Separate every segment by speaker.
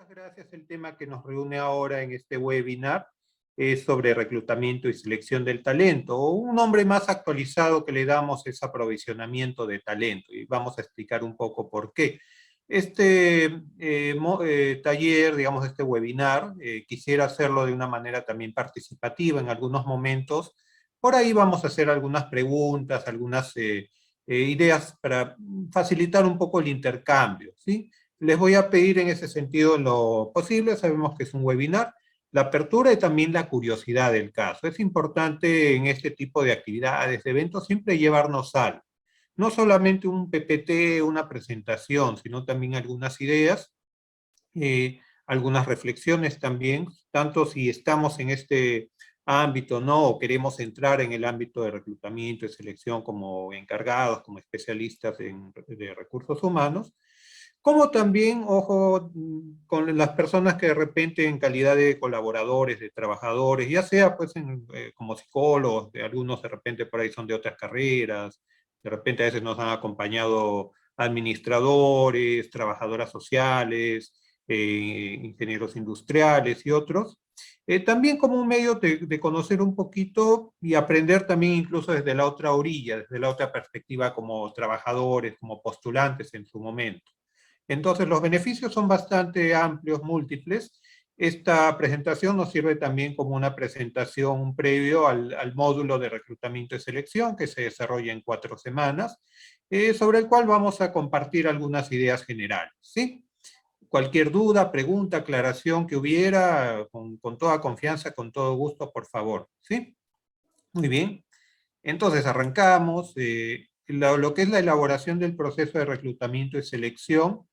Speaker 1: Muchas gracias. El tema que nos reúne ahora en este webinar es sobre reclutamiento y selección del talento. Un nombre más actualizado que le damos es aprovisionamiento de talento, y vamos a explicar un poco por qué. Este taller, digamos, este webinar, quisiera hacerlo de una manera también participativa en algunos momentos. Por ahí vamos a hacer algunas preguntas, algunas ideas para facilitar un poco el intercambio, ¿sí? Les voy a pedir en ese sentido lo posible. Sabemos que es un webinar, la apertura y también la curiosidad del caso. Es importante en este tipo de actividades, de eventos, siempre llevarnos algo. No solamente un PPT, una presentación, sino también algunas ideas, algunas reflexiones también, tanto si estamos en este ámbito, ¿no? O queremos entrar en el ámbito de reclutamiento y selección como encargados, como especialistas de recursos humanos, como también, ojo, con las personas que de repente en calidad de colaboradores, de trabajadores, ya sea pues como psicólogos, de algunos de repente por ahí son de otras carreras, de repente a veces nos han acompañado administradores, trabajadoras sociales, ingenieros industriales y otros, también como un medio de conocer un poquito y aprender también incluso desde la otra orilla, desde la otra perspectiva como trabajadores, como postulantes en su momento. Entonces, los beneficios son bastante amplios, múltiples. Esta presentación nos sirve también como una presentación previo al módulo de reclutamiento y selección que se desarrolla en 4 semanas, sobre el cual vamos a compartir algunas ideas generales, ¿sí? Cualquier duda, pregunta, aclaración que hubiera, con toda confianza, con todo gusto, por favor, ¿sí? Muy bien. Entonces, arrancamos. Lo que es la elaboración del proceso de reclutamiento y selección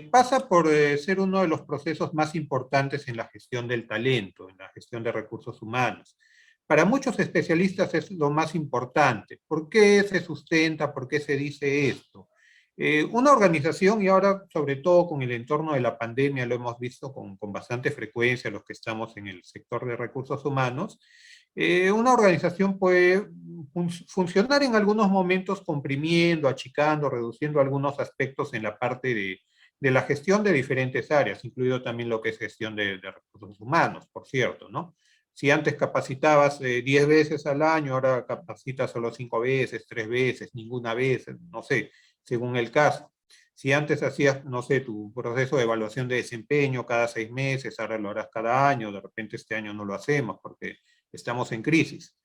Speaker 1: pasa por ser uno de los procesos más importantes en la gestión del talento, en la gestión de recursos humanos. Para muchos especialistas es lo más importante. ¿Por qué se sustenta? ¿Por qué se dice esto? Una organización, y ahora sobre todo con el entorno de la pandemia lo hemos visto con bastante frecuencia los que estamos en el sector de recursos humanos, una organización puede funcionar en algunos momentos comprimiendo, achicando, reduciendo algunos aspectos en la parte de la gestión de diferentes áreas, incluido también lo que es gestión de recursos humanos, por cierto, ¿no? Si antes capacitabas 10 veces al año, ahora capacitas solo 5 veces, 3 veces, ninguna vez, no sé, según el caso. Si antes hacías, no sé, tu proceso de evaluación de desempeño cada 6 meses, ahora lo harás cada año, de repente este año no lo hacemos porque estamos en crisis.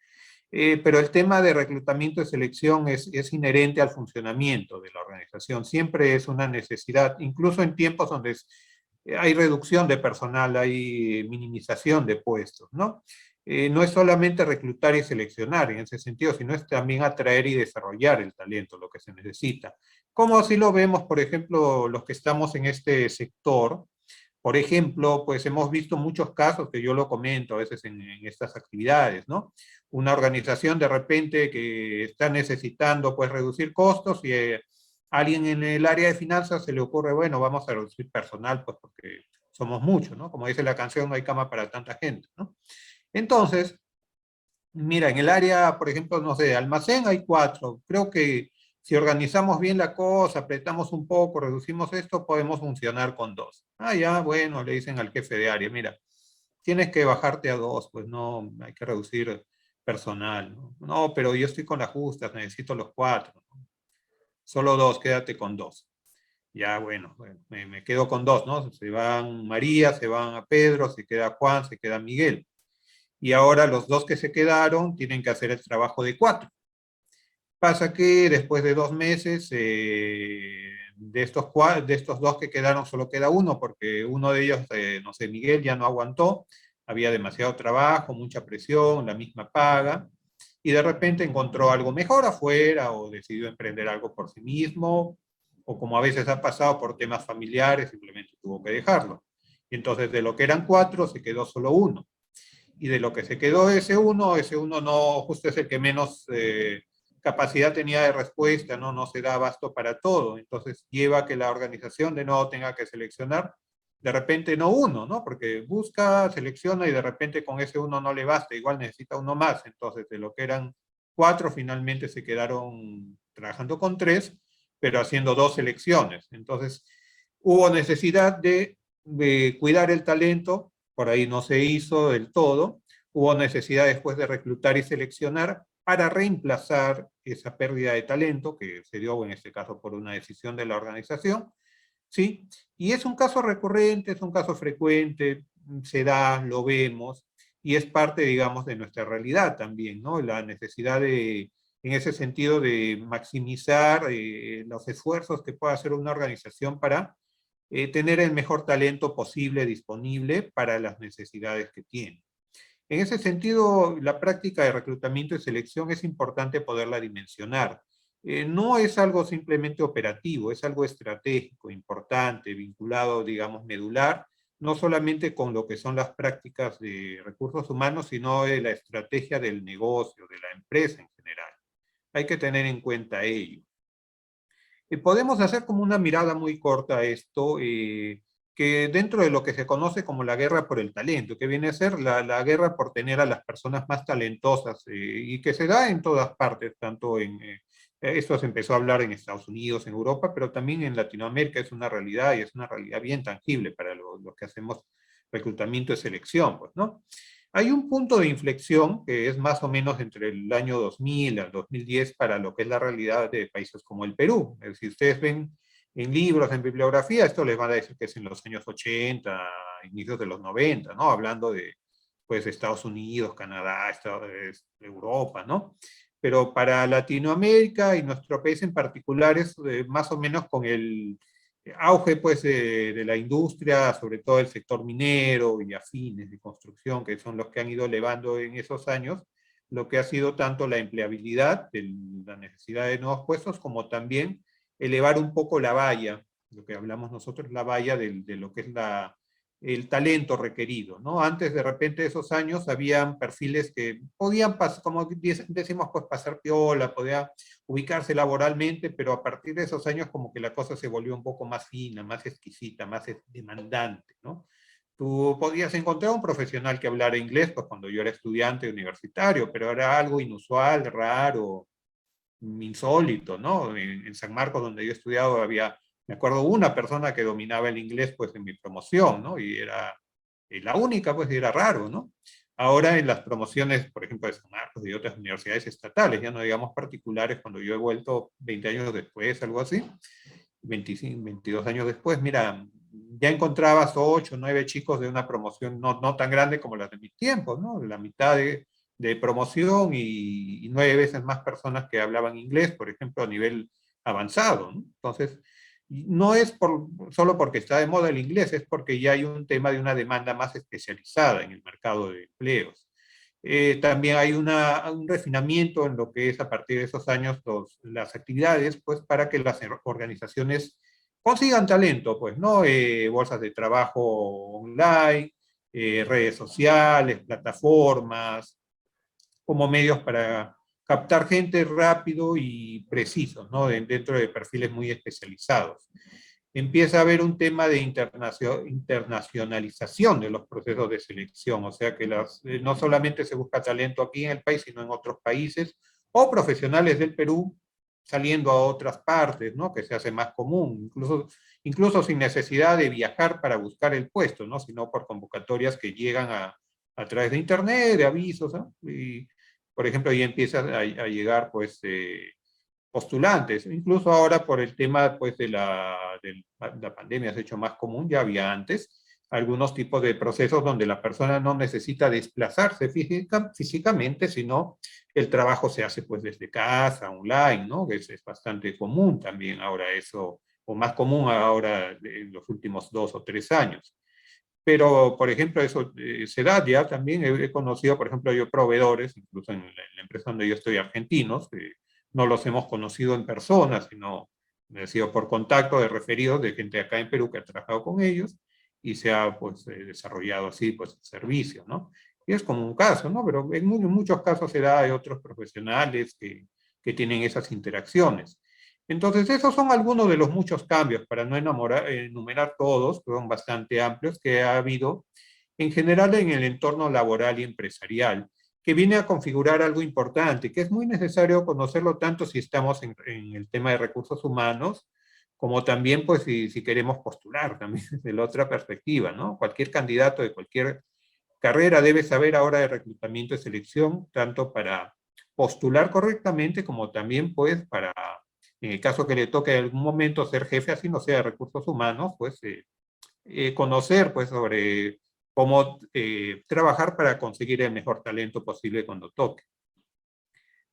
Speaker 1: Pero el tema de reclutamiento y selección es inherente al funcionamiento de la organización. Siempre es una necesidad, incluso en tiempos donde hay reducción de personal, hay minimización de puestos, ¿no? No es solamente reclutar y seleccionar en ese sentido, sino es también atraer y desarrollar el talento, lo que se necesita. Como así lo vemos, por ejemplo, los que estamos en este sector. Por ejemplo, pues hemos visto muchos casos que yo lo comento a veces en estas actividades, ¿no? Una organización de repente que está necesitando pues reducir costos y alguien en el área de finanzas se le ocurre, bueno, vamos a reducir personal pues porque somos muchos, ¿no? Como dice la canción, no hay cama para tanta gente, ¿no? Entonces, mira, en el área, por ejemplo, no sé, almacén hay 4. Creo que si organizamos bien la cosa, apretamos un poco, reducimos esto, podemos funcionar con 2. Ah, ya, bueno, le dicen al jefe de área, mira, tienes que bajarte a 2, pues no, hay que reducir personal, ¿no? No, pero yo estoy con las justas, necesito los 4, ¿no? Solo 2, quédate con 2. Ya, bueno, me quedo con 2, ¿no? Se van María, se van a Pedro, se queda Juan, se queda Miguel. Y ahora los 2 que se quedaron tienen que hacer el trabajo de 4. Pasa que después de 2 meses, de estos 2 que quedaron, solo queda uno, porque uno de ellos, no sé, Miguel, ya no aguantó, había demasiado trabajo, mucha presión, la misma paga, y de repente encontró algo mejor afuera, o decidió emprender algo por sí mismo, o como a veces ha pasado por temas familiares, simplemente tuvo que dejarlo. Y entonces de lo que eran 4, se quedó solo uno. Y de lo que se quedó ese uno no, justo es el que menos capacidad tenía de respuesta, no se da abasto para todo. Entonces lleva a que la organización de nuevo tenga que seleccionar, de repente no uno, ¿no? Porque busca, selecciona y de repente con ese uno no le basta, igual necesita uno más. Entonces de lo que eran 4, finalmente se quedaron trabajando con 3, pero haciendo 2 selecciones. Entonces hubo necesidad de cuidar el talento, por ahí no se hizo del todo, hubo necesidad después de reclutar y seleccionar para reemplazar esa pérdida de talento que se dio en este caso por una decisión de la organización, ¿sí? Y es un caso recurrente, es un caso frecuente, se da, lo vemos, y es parte, digamos, de nuestra realidad también, ¿no? La necesidad de, en ese sentido, de maximizar los esfuerzos que pueda hacer una organización para tener el mejor talento posible disponible para las necesidades que tiene. En ese sentido, la práctica de reclutamiento y selección es importante poderla dimensionar. No es algo simplemente operativo, es algo estratégico, importante, vinculado, digamos, medular, no solamente con lo que son las prácticas de recursos humanos, sino de la estrategia del negocio, de la empresa en general. Hay que tener en cuenta ello. Podemos hacer como una mirada muy corta a esto, que dentro de lo que se conoce como la guerra por el talento, que viene a ser la guerra por tener a las personas más talentosas, y que se da en todas partes, tanto esto se empezó a hablar en Estados Unidos, en Europa, pero también en Latinoamérica es una realidad, y es una realidad bien tangible para los que hacemos reclutamiento y selección, pues, ¿no? Hay un punto de inflexión que es más o menos entre el año 2000 al 2010 para lo que es la realidad de países como el Perú. Si ustedes ven en libros, en bibliografía, esto les van a decir que es en los años 80, inicios de los 90, ¿no? Hablando de, pues, Estados Unidos, Canadá, Europa, ¿no? Pero para Latinoamérica y nuestro país en particular es más o menos con el auge pues de la industria, sobre todo el sector minero y afines de construcción, que son los que han ido elevando en esos años, lo que ha sido tanto la empleabilidad, la necesidad de nuevos puestos, como también elevar un poco la valla, lo que hablamos nosotros, la valla de lo que es el talento requerido, ¿no? Antes, de repente, de esos años, habían perfiles que podían, como decimos, pues pasar piola, podía ubicarse laboralmente, pero a partir de esos años como que la cosa se volvió un poco más fina, más exquisita, más demandante, ¿no? Tú podías encontrar un profesional que hablara inglés, pues cuando yo era estudiante universitario, pero era algo inusual, raro, insólito, ¿no? En San Marcos, donde yo he estudiado, había, me acuerdo, una persona que dominaba el inglés, pues, en mi promoción, ¿no? Y era la única, pues, y era raro, ¿no? Ahora en las promociones, por ejemplo, de San Marcos y de otras universidades estatales, ya no digamos particulares, cuando yo he vuelto 20 años después, algo así, 25, 22 años después, mira, ya encontrabas 8, 9 chicos de una promoción no tan grande como las de mis tiempos, ¿no? La mitad de promoción y 9 veces más personas que hablaban inglés, por ejemplo, a nivel avanzado, ¿no? Entonces, no es solo porque está de moda el inglés, es porque ya hay un tema de una demanda más especializada en el mercado de empleos. También hay un refinamiento en lo que es a partir de esos años las actividades, pues para que las organizaciones consigan talento, pues, ¿no? Bolsas de trabajo online, redes sociales, plataformas, como medios para captar gente rápido y preciso, ¿no? Dentro de perfiles muy especializados. Empieza a haber un tema de internacionalización de los procesos de selección, o sea que no solamente se busca talento aquí en el país, sino en otros países, o profesionales del Perú saliendo a otras partes, ¿no? Que se hace más común, incluso sin necesidad de viajar para buscar el puesto, ¿no? Sino por convocatorias que llegan a través de internet, de avisos, ¿no? Y, por ejemplo, ahí empieza a llegar, pues, postulantes. Incluso ahora por el tema, pues, de la pandemia se ha hecho más común, ya había antes algunos tipos de procesos donde la persona no necesita desplazarse físicamente, sino el trabajo se hace, pues, desde casa, online, ¿no? Es bastante común también ahora eso, o más común ahora en los últimos 2 o 3 años. Pero, por ejemplo, eso se da ya también. He conocido, por ejemplo, yo proveedores, incluso en la empresa donde yo estoy, argentinos, no los hemos conocido en persona, sino he sido por contacto de referidos de gente acá en Perú que ha trabajado con ellos y se ha, pues, desarrollado así, pues, el servicio, ¿no? Y es como un caso, ¿no? Pero en muchos casos se da de otros profesionales que tienen esas interacciones. Entonces, esos son algunos de los muchos cambios, para no enumerar todos, que son bastante amplios, que ha habido en general en el entorno laboral y empresarial, que viene a configurar algo importante, que es muy necesario conocerlo tanto si estamos en el tema de recursos humanos, como también pues si queremos postular también desde la otra perspectiva, ¿no? Cualquier candidato de cualquier carrera debe saber ahora de reclutamiento y selección, tanto para postular correctamente como también pues para, en el caso que le toque en algún momento ser jefe, así no sea de recursos humanos, pues conocer pues sobre cómo trabajar para conseguir el mejor talento posible cuando toque.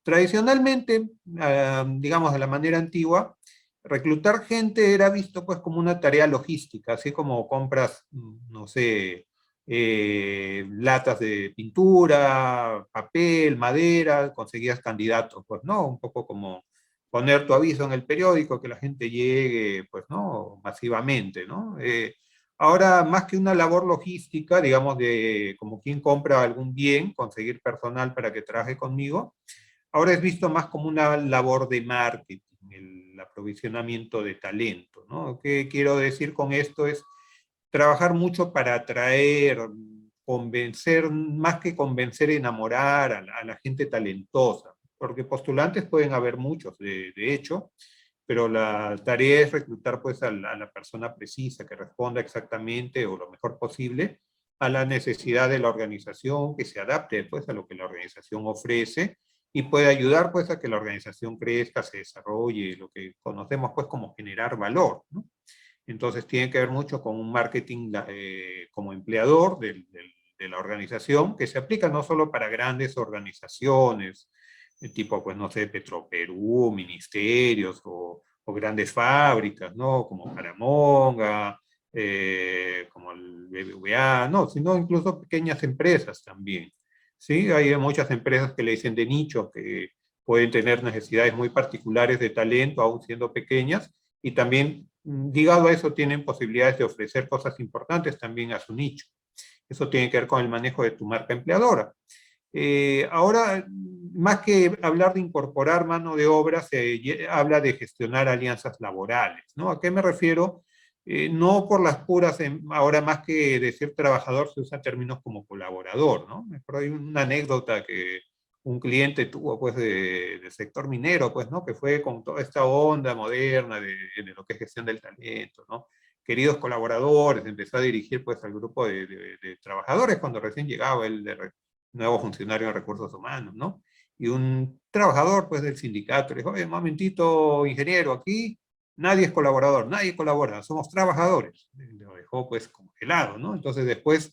Speaker 1: Tradicionalmente, digamos de la manera antigua, reclutar gente era visto pues como una tarea logística, así como compras, no sé, latas de pintura, papel, madera, conseguías candidatos, pues no, un poco como poner tu aviso en el periódico, que la gente llegue, pues no, masivamente, ¿no? Ahora, más que una labor logística, digamos, de como quien compra algún bien, conseguir personal para que trabaje conmigo, ahora es visto más como una labor de marketing, el aprovisionamiento de talento, ¿no? ¿Qué quiero decir con esto? Es trabajar mucho para atraer, convencer, más que convencer, enamorar a la gente talentosa, porque postulantes pueden haber muchos, de hecho, pero la tarea es reclutar pues a la persona precisa que responda exactamente o lo mejor posible a la necesidad de la organización, que se adapte pues a lo que la organización ofrece y puede ayudar pues a que la organización crezca, se desarrolle, lo que conocemos pues como generar valor, ¿no? Entonces tiene que ver mucho con un marketing como empleador de la organización, que se aplica no solo para grandes organizaciones, tipo, pues no sé, Petroperú, ministerios o grandes fábricas, ¿no? Como Caramonga, como el BBVA, no, sino incluso pequeñas empresas también. ¿Sí? Hay muchas empresas que le dicen de nicho, que pueden tener necesidades muy particulares de talento, aún siendo pequeñas, y también ligado a eso tienen posibilidades de ofrecer cosas importantes también a su nicho. Eso tiene que ver con el manejo de tu marca empleadora. Ahora, más que hablar de incorporar mano de obra, se habla de gestionar alianzas laborales, ¿no? ¿A qué me refiero? No por las puras, ahora más que decir trabajador se usa términos como colaborador, ¿no? Pero hay una anécdota que un cliente tuvo, pues, del sector minero, pues, ¿no? Que fue con toda esta onda moderna de lo que es gestión del talento, ¿no? Queridos colaboradores, empezó a dirigir, pues, al grupo de trabajadores cuando recién llegaba el nuevo funcionario de recursos humanos, ¿no? Y un trabajador, pues, del sindicato le dijo, oye, un momentito, ingeniero, aquí nadie es colaborador, nadie colabora, somos trabajadores. Y lo dejó, pues, congelado, ¿no? Entonces después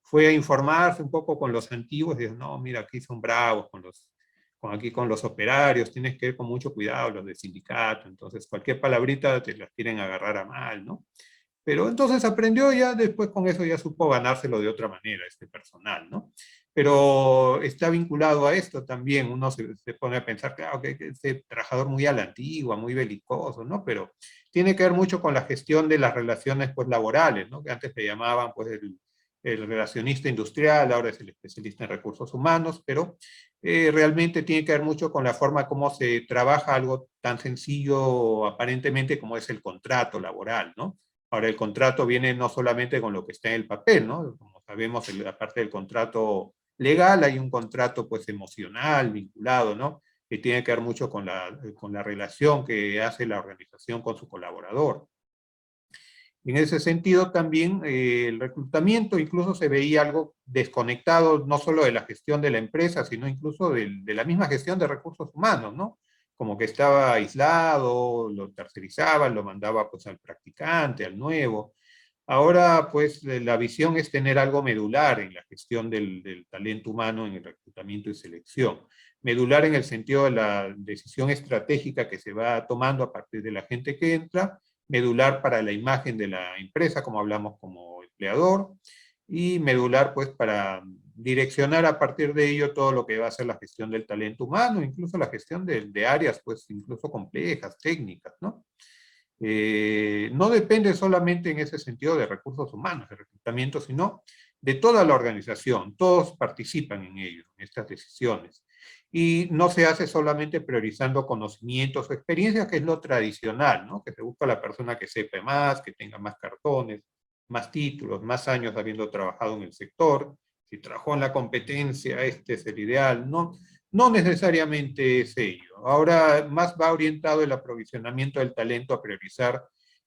Speaker 1: fue a informarse un poco con los antiguos y dijo, no, mira, aquí son bravos aquí con los operarios, tienes que ir con mucho cuidado, los del sindicato, entonces cualquier palabrita te las quieren agarrar a mal, ¿no? Pero entonces aprendió ya, después con eso ya supo ganárselo de otra manera, este personal, ¿no? Pero está vinculado a esto también, uno se pone a pensar, claro, que este trabajador muy a la antigua, muy belicoso, ¿no? Pero tiene que ver mucho con la gestión de las relaciones, pues, laborales, ¿no? Que antes se llamaban, pues, el relacionista industrial, ahora es el especialista en recursos humanos, pero realmente tiene que ver mucho con la forma como se trabaja algo tan sencillo aparentemente como es el contrato laboral, ¿no? Ahora, el contrato viene no solamente con lo que está en el papel, ¿no? Como sabemos, aparte del contrato legal, hay un contrato pues emocional, vinculado, ¿no? Que tiene que ver mucho con la relación que hace la organización con su colaborador. En ese sentido también el reclutamiento incluso se veía algo desconectado no solo de la gestión de la empresa, sino incluso de la misma gestión de recursos humanos, ¿no? Como que estaba aislado, lo tercerizaban, lo mandaba pues al practicante, al nuevo. Ahora pues la visión es tener algo medular en la gestión del talento humano en el reclutamiento y selección. Medular en el sentido de la decisión estratégica que se va tomando a partir de la gente que entra, medular para la imagen de la empresa, como hablamos como empleador, y medular pues para direccionar a partir de ello todo lo que va a ser la gestión del talento humano, incluso la gestión de áreas pues incluso complejas, técnicas, ¿no? No depende solamente en ese sentido de recursos humanos, de reclutamiento, sino de toda la organización. Todos participan en ello, en estas decisiones. Y no se hace solamente priorizando conocimientos o experiencias, que es lo tradicional, ¿no? Que se busca la persona que sepa más, que tenga más cartones, más títulos, más años habiendo trabajado en el sector. Si trabajó en la competencia, este es el ideal, ¿no? No necesariamente es ello. Ahora más va orientado el aprovisionamiento del talento a priorizar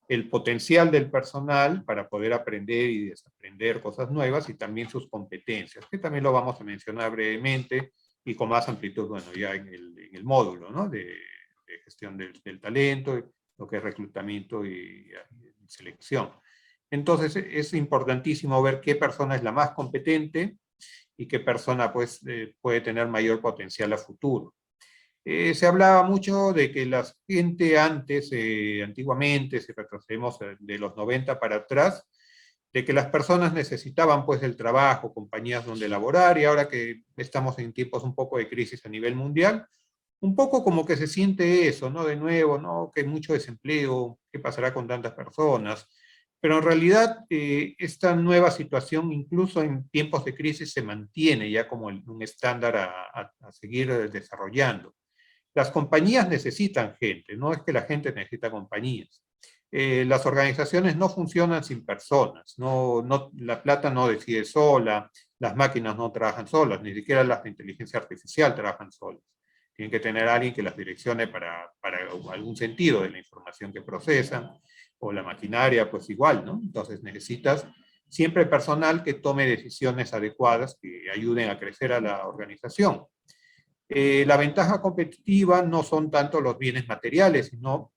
Speaker 1: el potencial del personal para poder aprender y desaprender cosas nuevas y también sus competencias, que también lo vamos a mencionar brevemente y con más amplitud, bueno, ya en el módulo, ¿no? De gestión del talento, lo que es reclutamiento y selección. Entonces es importantísimo ver qué persona es la más competente y qué persona pues, puede tener mayor potencial a futuro. Se hablaba mucho de que la gente antes, antiguamente, si retrocedemos de los 90 para atrás, de que las personas necesitaban pues el trabajo, compañías donde laborar, y ahora que estamos en tiempos un poco de crisis a nivel mundial, un poco como que se siente eso, ¿no? De nuevo, ¿no? Que hay mucho desempleo, ¿qué pasará con tantas personas? Pero en realidad esta nueva situación, incluso en tiempos de crisis, se mantiene ya como un estándar a seguir desarrollando. Las compañías necesitan gente, no es que la gente necesita compañías. Las organizaciones no funcionan sin personas, la plata no decide sola, las máquinas no trabajan solas, ni siquiera las de inteligencia artificial trabajan solas. Tienen que tener a alguien que las direccione para algún sentido de la información que procesan, o la maquinaria, pues igual, ¿no? Entonces necesitas siempre personal que tome decisiones adecuadas que ayuden a crecer a la organización. La ventaja competitiva no son tanto los bienes materiales, sino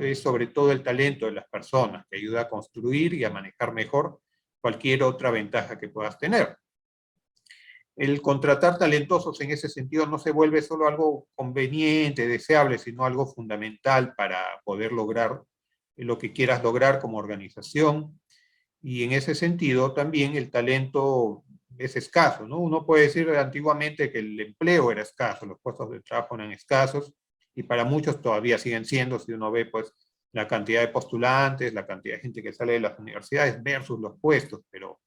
Speaker 1: es sobre todo el talento de las personas, que ayuda a construir y a manejar mejor cualquier otra ventaja que puedas tener. El contratar talentosos en ese sentido no se vuelve solo algo conveniente, deseable, sino algo fundamental para poder lograr lo que quieras lograr como organización. Y en ese sentido también el talento es escaso, ¿no? Uno puede decir antiguamente que el empleo era escaso, los puestos de trabajo eran escasos, y para muchos todavía siguen siendo, si uno ve pues la cantidad de postulantes, la cantidad de gente que sale de las universidades versus los puestos, pero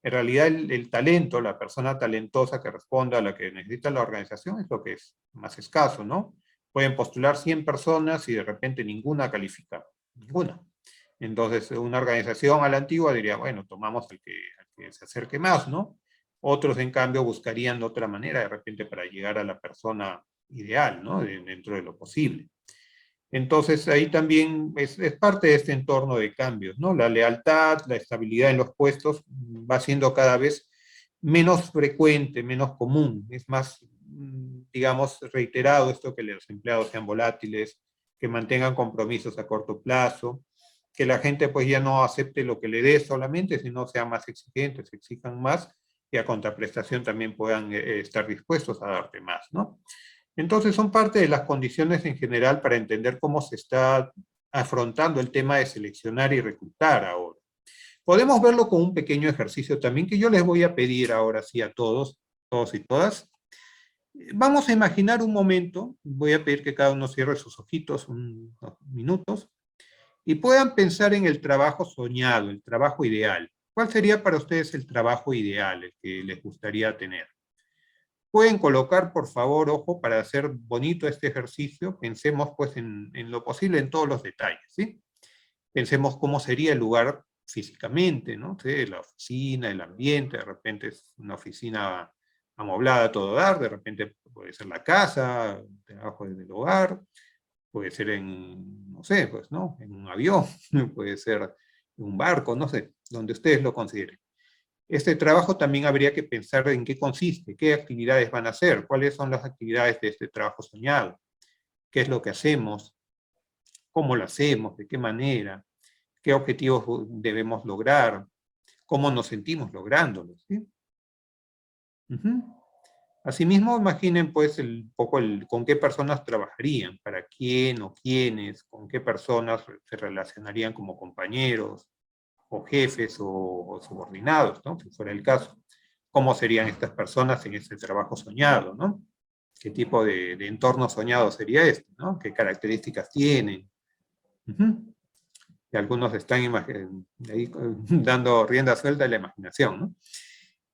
Speaker 1: en realidad el talento, la persona talentosa que responda a la que necesita la organización es lo que es más escaso, ¿no? Pueden postular 100 personas y de repente ninguna califica, ninguna. Entonces, una organización a la antigua diría, bueno, tomamos al que se acerque más, ¿no? Otros, en cambio, buscarían de otra manera, de repente, para llegar a la persona ideal, ¿no? Dentro de lo posible. Entonces, ahí también es parte de este entorno de cambios, ¿no? La lealtad, la estabilidad en los puestos va siendo cada vez menos frecuente, menos común. Es más, digamos, reiterado esto que los empleados sean volátiles, que mantengan compromisos a corto plazo, que la gente pues ya no acepte lo que le dé solamente, sino sean más exigentes, exijan más y a contraprestación también puedan estar dispuestos a darte más, ¿no? Entonces son parte de las condiciones en general para entender cómo se está afrontando el tema de seleccionar y reclutar ahora. Podemos verlo con un pequeño ejercicio también que yo les voy a pedir ahora sí a todos y todas. Vamos a imaginar un momento, voy a pedir que cada uno cierre sus ojitos unos minutos y puedan pensar en el trabajo soñado, el trabajo ideal. ¿Cuál sería para ustedes el trabajo ideal, el que les gustaría tener? Pueden colocar, por favor, ojo, para hacer bonito este ejercicio, pensemos pues en lo posible en todos los detalles, ¿sí? Pensemos cómo sería el lugar físicamente, ¿no? ¿Sí? La oficina, el ambiente, de repente es una oficina amoblada a todo dar, de repente puede ser la casa, trabajo desde el hogar, puede ser en, no sé, pues, ¿no? En un avión, puede ser en un barco, no sé, donde ustedes lo consideren. Este trabajo también habría que pensar en qué consiste, qué actividades van a hacer, cuáles son las actividades de este trabajo soñado, qué es lo que hacemos, cómo lo hacemos, de qué manera, qué objetivos debemos lograr, cómo nos sentimos lográndolos, ¿sí? Asimismo, imaginen pues con qué personas trabajarían, para quién o quiénes, con qué personas se relacionarían como compañeros, o jefes o subordinados, ¿no? Si fuera el caso. ¿Cómo serían estas personas en este trabajo soñado, ¿no? ¿Qué tipo de entorno soñado sería este, ¿no? ¿Qué características tienen? Y algunos están ahí dando rienda suelta a la imaginación, ¿no?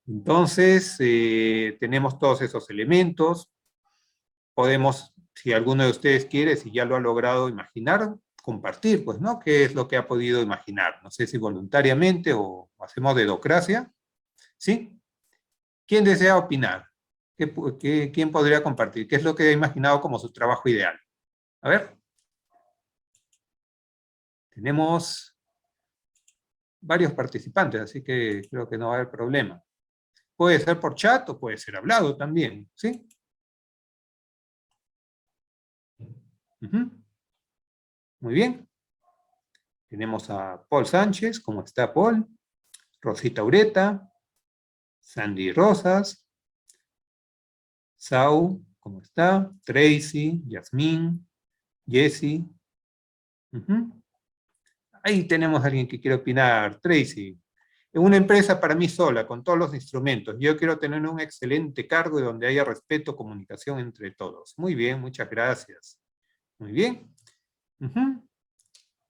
Speaker 1: Entonces, tenemos todos esos elementos. Podemos, si alguno de ustedes quiere, si ya lo ha logrado imaginar, compartir, pues, ¿no? ¿Qué es lo que ha podido imaginar? No sé si voluntariamente o hacemos dedocracia, ¿sí? ¿Quién desea opinar? ¿Quién podría compartir? ¿Qué es lo que ha imaginado como su trabajo ideal? A ver. Tenemos varios participantes, así que creo que no va a haber problema. Puede ser por chat o puede ser hablado también, ¿sí? Uh-huh. Muy bien. Tenemos a Paul Sánchez, ¿cómo está Paul? Rosita Ureta, Sandy Rosas, Sau, ¿cómo está? Tracy, Yasmín, Jessie. Uh-huh. Ahí tenemos a alguien que quiere opinar. Tracy, en una empresa para mí sola, con todos los instrumentos. Yo quiero tener un excelente cargo y donde haya respeto, comunicación entre todos. Muy bien, muchas gracias. Muy bien. Uh-huh.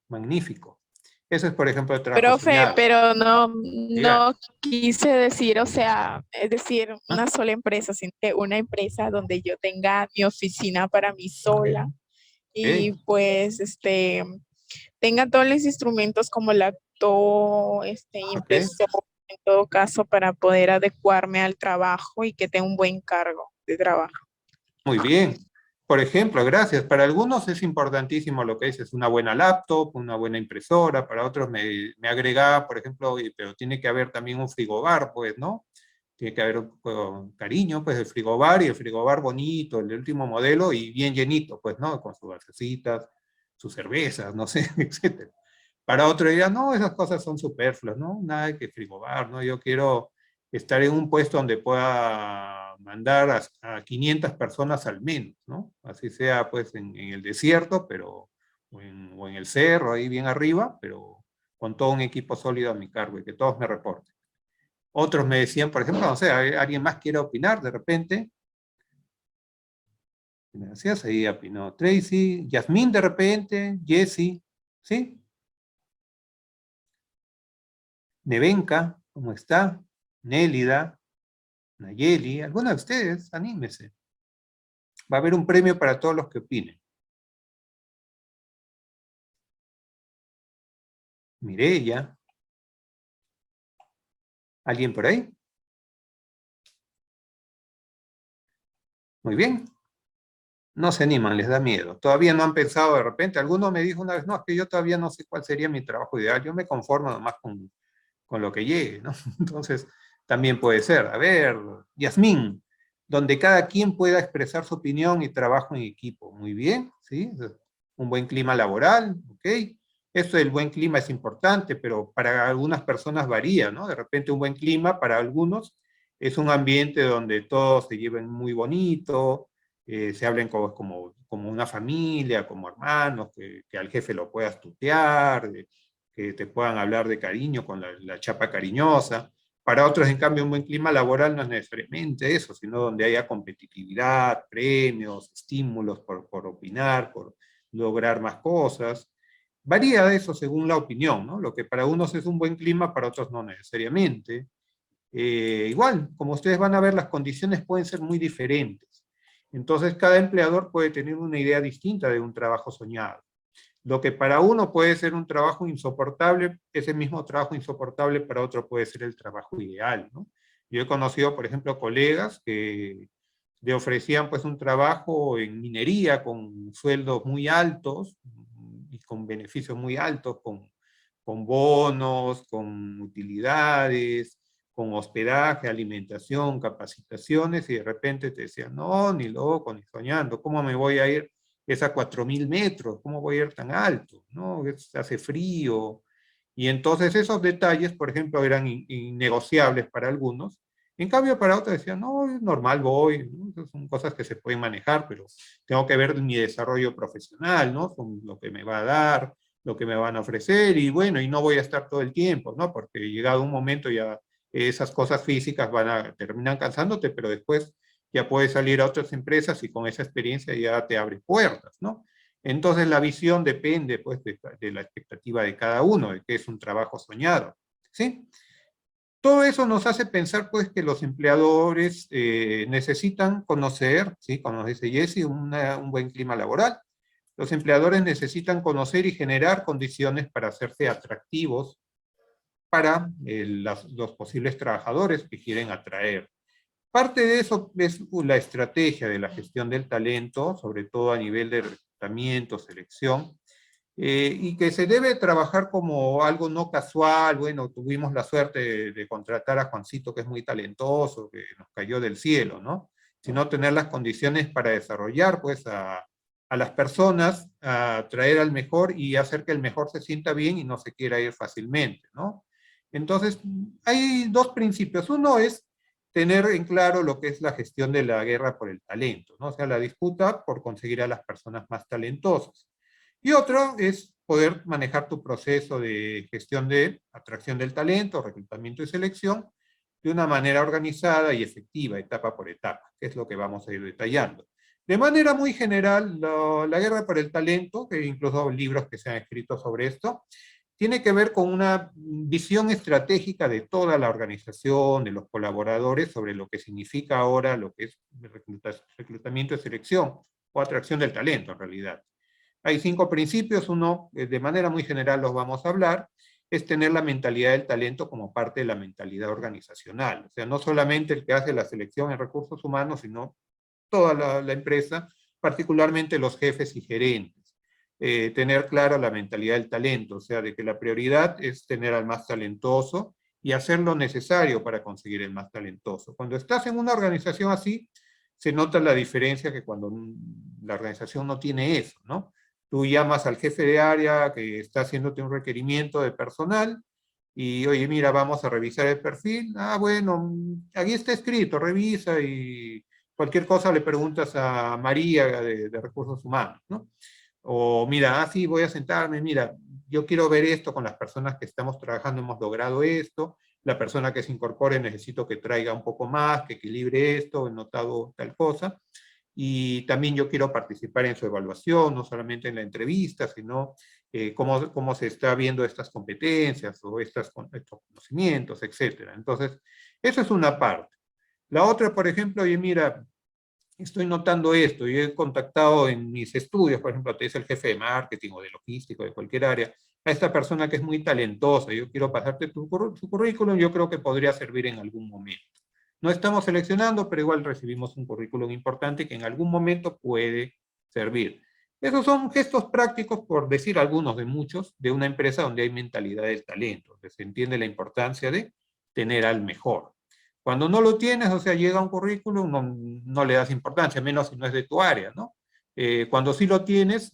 Speaker 1: Magnífico. Eso es, por ejemplo, el trabajo
Speaker 2: Profe,
Speaker 1: soñado.
Speaker 2: pero
Speaker 1: Diga.
Speaker 2: no quise decir, o sea, es decir,
Speaker 1: ¿Ah?
Speaker 2: una sola empresa, sino que una empresa donde yo tenga mi oficina para mí sola y
Speaker 1: Okay.
Speaker 2: pues tenga todos los instrumentos como laptop,
Speaker 1: Ok.
Speaker 2: impresora, en todo caso, para poder adecuarme al trabajo y que tenga un buen cargo de trabajo.
Speaker 1: Muy bien. Por ejemplo, gracias. Para algunos es importantísimo lo que dices, una buena laptop, una buena impresora. Para otros me agrega, por ejemplo, pero tiene que haber también un frigobar, pues, ¿no? Tiene que haber cariño, pues, el frigobar y el frigobar bonito, el último modelo y bien llenito, pues, ¿no? Con sus gasecitas, sus cervezas, no sé, etcétera. Para otro dirán, no, esas cosas son superfluas, ¿no? Nada de que frigobar, ¿no? Yo quiero estar en un puesto donde pueda mandar a 500 personas al menos, ¿no? Así sea, pues, en el desierto, pero, o en el cerro, ahí bien arriba, pero con todo un equipo sólido a mi cargo y que todos me reporten. Otros me decían, por ejemplo, no sé, alguien más quiere opinar de repente. Gracias, ahí opinó Tracy, Yasmín de repente, Jessie, ¿sí? Nevenka, ¿cómo está? Nélida, Nayeli, alguna de ustedes, anímese. Va a haber un premio para todos los que opinen. Mireya, ¿alguien por ahí? Muy bien. No se animan, les da miedo. Todavía no han pensado de repente. Alguno me dijo una vez, no, es que yo todavía no sé cuál sería mi trabajo ideal. Yo me conformo nomás con lo que llegue, ¿no? Entonces, también puede ser. A ver, Yasmín, donde cada quien pueda expresar su opinión y trabajo en equipo. Muy bien, ¿sí? Un buen clima laboral, ¿ok? Esto del buen clima es importante, pero para algunas personas varía, ¿no? De repente un buen clima para algunos es un ambiente donde todos se lleven muy bonito, se hablen como una familia, como hermanos, que al jefe lo puedas tutear, que te puedan hablar de cariño con la chapa cariñosa. Para otros, en cambio, un buen clima laboral no es necesariamente eso, sino donde haya competitividad, premios, estímulos por opinar, por lograr más cosas. Varía de eso según la opinión, ¿no? Lo que para unos es un buen clima, para otros no necesariamente. Igual, como ustedes van a ver, las condiciones pueden ser muy diferentes. Entonces, cada empleador puede tener una idea distinta de un trabajo soñado. Lo que para uno puede ser un trabajo insoportable, ese mismo trabajo insoportable para otro puede ser el trabajo ideal, ¿no? Yo he conocido, por ejemplo, colegas que le ofrecían pues un trabajo en minería con sueldos muy altos y con beneficios muy altos, con bonos, con utilidades, con hospedaje, alimentación, capacitaciones, y de repente te decían, no, ni loco, ni soñando, ¿cómo me voy a ir? Es a 4.000 metros, ¿cómo voy a ir tan alto? ¿No? Hace frío. Y entonces esos detalles, por ejemplo, eran innegociables para algunos. En cambio, para otros decían, no, es normal, voy, ¿no? Son cosas que se pueden manejar, pero tengo que ver mi desarrollo profesional, ¿no? Con lo que me va a dar, lo que me van a ofrecer, y bueno, y no voy a estar todo el tiempo, ¿no? Porque llegado un momento ya esas cosas físicas terminan cansándote, pero después ya puedes salir a otras empresas y con esa experiencia ya te abre puertas, ¿no? Entonces la visión depende pues de la expectativa de cada uno, de qué es un trabajo soñado, ¿sí? Todo eso nos hace pensar pues que los empleadores necesitan conocer, ¿sí? Como nos dice Jesse, un buen clima laboral. Los empleadores necesitan conocer y generar condiciones para hacerse atractivos para los posibles trabajadores que quieren atraer. Parte de eso es la estrategia de la gestión del talento, sobre todo a nivel de reclutamiento, selección, y que se debe trabajar como algo no casual. Bueno, tuvimos la suerte de contratar a Juancito, que es muy talentoso, que nos cayó del cielo, ¿no? Sino tener las condiciones para desarrollar, pues, a las personas, a traer al mejor y hacer que el mejor se sienta bien y no se quiera ir fácilmente, ¿no? Entonces, hay dos principios. Uno es tener en claro lo que es la gestión de la guerra por el talento, ¿no? O sea, la disputa por conseguir a las personas más talentosas. Y otro es poder manejar tu proceso de gestión de atracción del talento, reclutamiento y selección de una manera organizada y efectiva, etapa por etapa, que es lo que vamos a ir detallando. De manera muy general, la guerra por el talento, que incluso libros que se han escrito sobre esto, tiene que ver con una visión estratégica de toda la organización, de los colaboradores, sobre lo que significa ahora lo que es reclutamiento y selección, o atracción del talento en realidad. Hay 5 principios. Uno, de manera muy general los vamos a hablar, es tener la mentalidad del talento como parte de la mentalidad organizacional. O sea, no solamente el que hace la selección en recursos humanos, sino toda la empresa, particularmente los jefes y gerentes. Tener clara la mentalidad del talento, o sea, de que la prioridad es tener al más talentoso y hacer lo necesario para conseguir el más talentoso. Cuando estás en una organización así, se nota la diferencia que cuando la organización no tiene eso, ¿no? Tú llamas al jefe de área que está haciéndote un requerimiento de personal y, oye, mira, vamos a revisar el perfil. Ah, bueno, aquí está escrito, revisa y cualquier cosa le preguntas a María de Recursos Humanos, ¿no? O mira, sí, voy a sentarme, mira, yo quiero ver esto con las personas que estamos trabajando, hemos logrado esto, la persona que se incorpore necesito que traiga un poco más, que equilibre esto, he notado tal cosa, y también yo quiero participar en su evaluación, no solamente en la entrevista, sino cómo se está viendo estas competencias o estos conocimientos, etcétera. Entonces, eso es una parte. La otra, por ejemplo, oye, mira, estoy notando esto, y he contactado en mis estudios, por ejemplo, te dice el jefe de marketing o de logístico, de cualquier área, a esta persona que es muy talentosa, yo quiero pasarte su currículum, yo creo que podría servir en algún momento. No estamos seleccionando, pero igual recibimos un currículum importante que en algún momento puede servir. Esos son gestos prácticos, por decir algunos de muchos, de una empresa donde hay mentalidad del talento, donde se entiende la importancia de tener al mejor. Cuando no lo tienes, o sea, llega un currículum, no le das importancia, menos si no es de tu área, ¿no? Cuando sí lo tienes,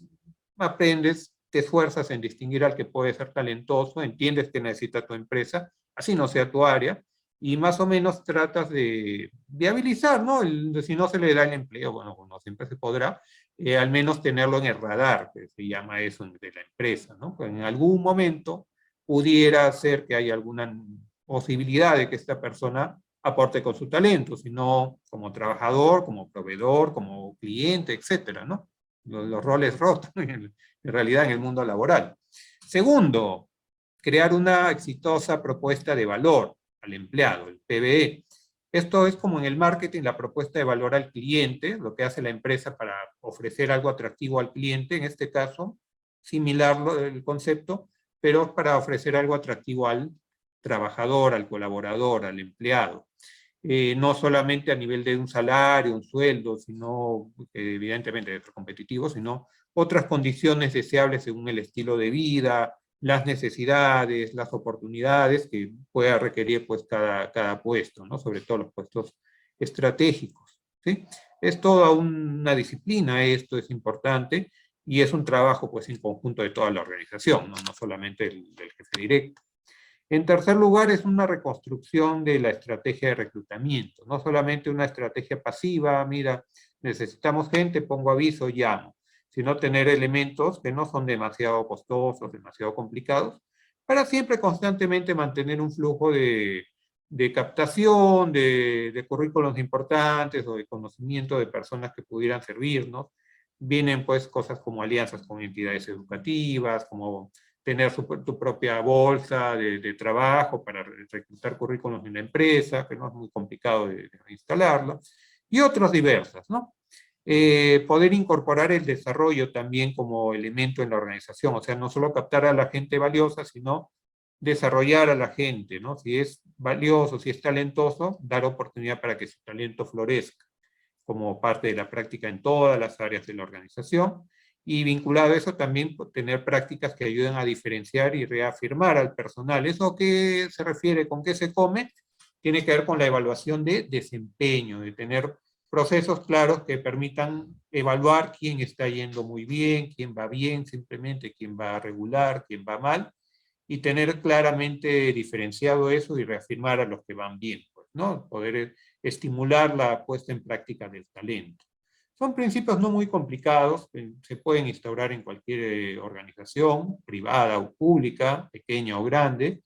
Speaker 1: aprendes, te esfuerzas en distinguir al que puede ser talentoso, entiendes que necesita tu empresa, así no sea tu área, y más o menos tratas de viabilizar, ¿no? Si no se le da el empleo, bueno, no siempre se podrá, al menos tenerlo en el radar, que se llama eso de la empresa, ¿no? Pues en algún momento pudiera ser que haya alguna posibilidad de que esta persona aporte con su talento, sino como trabajador, como proveedor, como cliente, etcétera, ¿no? Los roles rotos en realidad en el mundo laboral. Segundo, crear una exitosa propuesta de valor al empleado, el PBE. Esto es como en el marketing, la propuesta de valor al cliente, lo que hace la empresa para ofrecer algo atractivo al cliente, en este caso, similar el concepto, pero para ofrecer algo atractivo al trabajador, al colaborador, al empleado. No solamente a nivel de un salario, un sueldo, sino evidentemente de otro competitivo, sino otras condiciones deseables según el estilo de vida, las necesidades, las oportunidades que pueda requerir pues cada puesto, ¿no? Sobre todo los puestos estratégicos, ¿sí? Es toda una disciplina, esto es importante, y es un trabajo pues en conjunto de toda la organización, no solamente del jefe directo. En tercer lugar, es una reconstrucción de la estrategia de reclutamiento, no solamente una estrategia pasiva, mira, necesitamos gente, pongo aviso, llamo, sino tener elementos que no son demasiado costosos, demasiado complicados, para siempre constantemente mantener un flujo de captación, de currículos importantes o de conocimiento de personas que pudieran servirnos. Vienen pues cosas como alianzas con entidades educativas, como tener tu propia bolsa de trabajo para reclutar currículos en la empresa, que no es muy complicado de instalarlo, y otras diversas, ¿no? Poder incorporar el desarrollo también como elemento en la organización, o sea, no solo captar a la gente valiosa, sino desarrollar a la gente, ¿no? Si es valioso, si es talentoso, dar oportunidad para que su talento florezca como parte de la práctica en todas las áreas de la organización, y vinculado a eso también tener prácticas que ayuden a diferenciar y reafirmar al personal. ¿Eso qué se refiere? ¿Con qué se come? Tiene que ver con la evaluación de desempeño, de tener procesos claros que permitan evaluar quién está yendo muy bien, quién va bien simplemente, quién va regular, quién va mal, y tener claramente diferenciado eso y reafirmar a los que van bien, pues, ¿no? Poder estimular la puesta en práctica del talento. Son principios no muy complicados, se pueden instaurar en cualquier organización, privada o pública, pequeña o grande,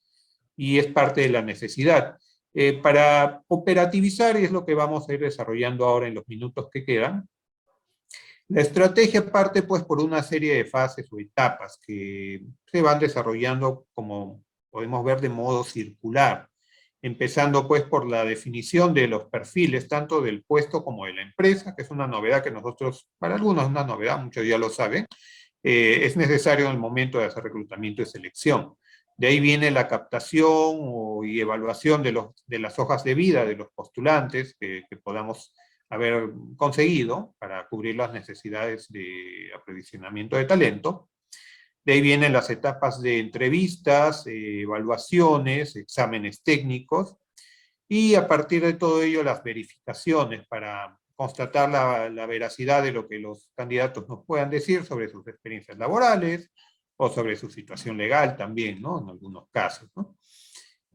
Speaker 1: y es parte de la necesidad. Para operativizar, y es lo que vamos a ir desarrollando ahora en los minutos que quedan, la estrategia parte pues por una serie de fases o etapas que se van desarrollando, como podemos ver, de modo circular, empezando pues por la definición de los perfiles, tanto del puesto como de la empresa, que es una novedad que nosotros, para algunos es una novedad, muchos ya lo saben, es necesario en el momento de hacer reclutamiento y selección. De ahí viene la captación y evaluación de las hojas de vida de los postulantes que podamos haber conseguido para cubrir las necesidades de aprovisionamiento de talento. De ahí vienen las etapas de entrevistas, evaluaciones, exámenes técnicos, y a partir de todo ello las verificaciones para constatar la veracidad de lo que los candidatos nos puedan decir sobre sus experiencias laborales o sobre su situación legal también, ¿no? En algunos casos, ¿no?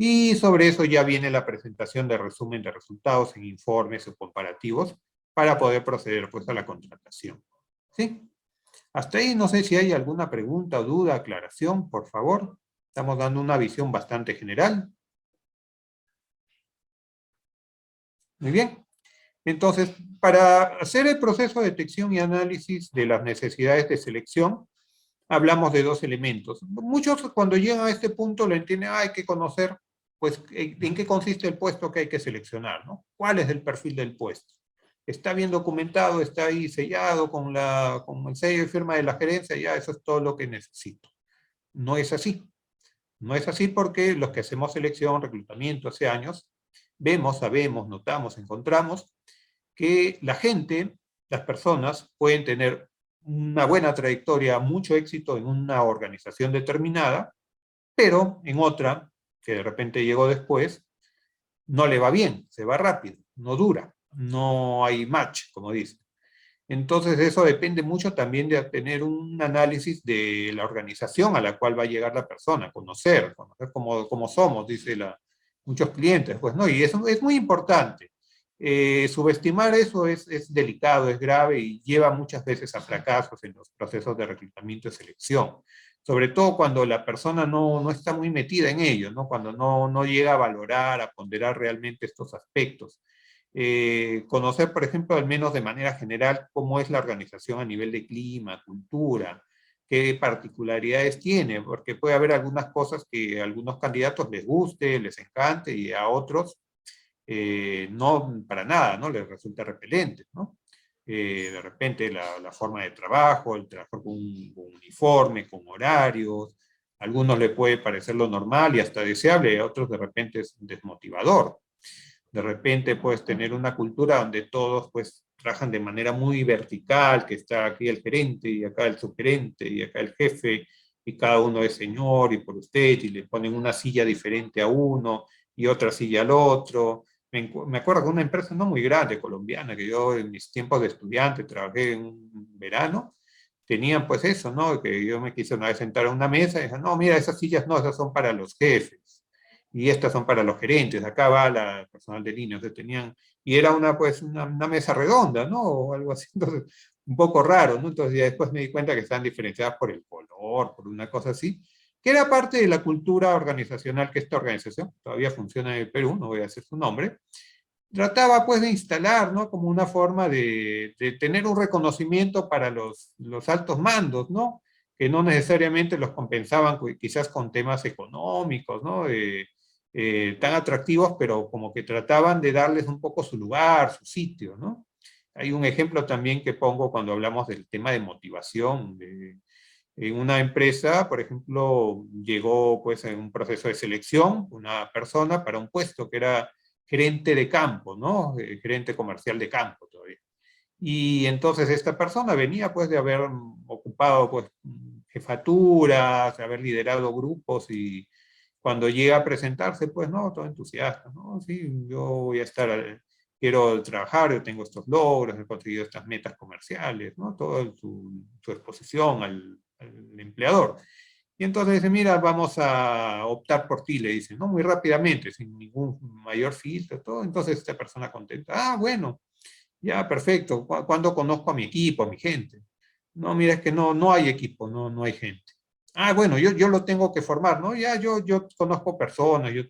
Speaker 1: Y sobre eso ya viene la presentación de resumen de resultados en informes o comparativos para poder proceder pues a la contratación. ¿Sí? Hasta ahí no sé si hay alguna pregunta, duda, aclaración, por favor. Estamos dando una visión bastante general. Muy bien. Entonces, para hacer el proceso de detección y análisis de las necesidades de selección, hablamos de dos elementos. Muchos cuando llegan a este punto lo entienden, hay que conocer pues en qué consiste el puesto que hay que seleccionar, ¿no? ¿Cuál es el perfil del puesto? Está bien documentado, está ahí sellado con el sello y firma de la gerencia, ya eso es todo lo que necesito. No es así. No es así porque los que hacemos selección, reclutamiento hace años, vemos, sabemos, notamos, encontramos que la gente, las personas, pueden tener una buena trayectoria, mucho éxito en una organización determinada, pero en otra, que de repente llegó después, no le va bien, se va rápido, no dura, no hay match, como dicen. Entonces eso depende mucho también de tener un análisis de la organización a la cual va a llegar la persona, conocer cómo somos, dice muchos clientes, pues no, y eso es muy importante. Subestimar eso es delicado, es grave y lleva muchas veces a fracasos en los procesos de reclutamiento y selección. Sobre todo cuando la persona no está muy metida en ello, ¿no? Cuando no llega a valorar, a ponderar realmente estos aspectos. Conocer, por ejemplo, al menos de manera general, cómo es la organización a nivel de clima, cultura, qué particularidades tiene, porque puede haber algunas cosas que a algunos candidatos les guste, les encante, y a otros no para nada, ¿no? Les resulta repelente, ¿no? De repente la forma de trabajo, el trabajo con un uniforme, con horarios, a algunos le puede parecer lo normal y hasta deseable, a otros de repente es desmotivador. De repente puedes tener una cultura donde todos pues trabajan de manera muy vertical, que está aquí el gerente y acá el subgerente y acá el jefe, y cada uno es señor y por usted, y le ponen una silla diferente a uno y otra silla al otro. Me acuerdo de una empresa no muy grande, colombiana, que yo en mis tiempos de estudiante trabajé en un verano, tenían pues eso, ¿no? Que yo me quise una vez sentar a una mesa y dije, no, mira, esas sillas no, esas son para los jefes y estas son para los gerentes, acá va la personal de línea, entonces tenían, y era pues una mesa redonda, ¿no? O algo así, entonces, un poco raro, ¿no? Entonces ya después me di cuenta que estaban diferenciadas por el color, por una cosa así, que era parte de la cultura organizacional que esta organización, todavía funciona en el Perú, no voy a decir su nombre, trataba pues de instalar, ¿no? Como una forma de tener un reconocimiento para los altos mandos, ¿no? Que no necesariamente los compensaban quizás con temas económicos, ¿no? Tan atractivos, pero como que trataban de darles un poco su lugar, su sitio, ¿no? Hay un ejemplo también que pongo cuando hablamos del tema de motivación, En una empresa, por ejemplo, llegó pues en un proceso de selección una persona para un puesto que era gerente de campo, ¿no? Gerente comercial de campo todavía. Y entonces esta persona venía pues de haber ocupado pues jefaturas, de haber liderado grupos, y cuando llega a presentarse pues no, todo entusiasta, ¿no? Sí, yo voy a estar, quiero trabajar, yo tengo estos logros, he conseguido estas metas comerciales, ¿no? Toda su exposición al empleador. Y entonces dice, mira, vamos a optar por ti, le dicen, ¿no? Muy rápidamente, sin ningún mayor filtro, todo. Entonces esta persona contenta, ah, bueno, ya, perfecto. ¿Cuándo conozco a mi equipo, a mi gente? No, mira, es que no hay equipo, no hay gente. Ah, bueno, yo lo tengo que formar, ¿no? Ya, yo conozco personas, yo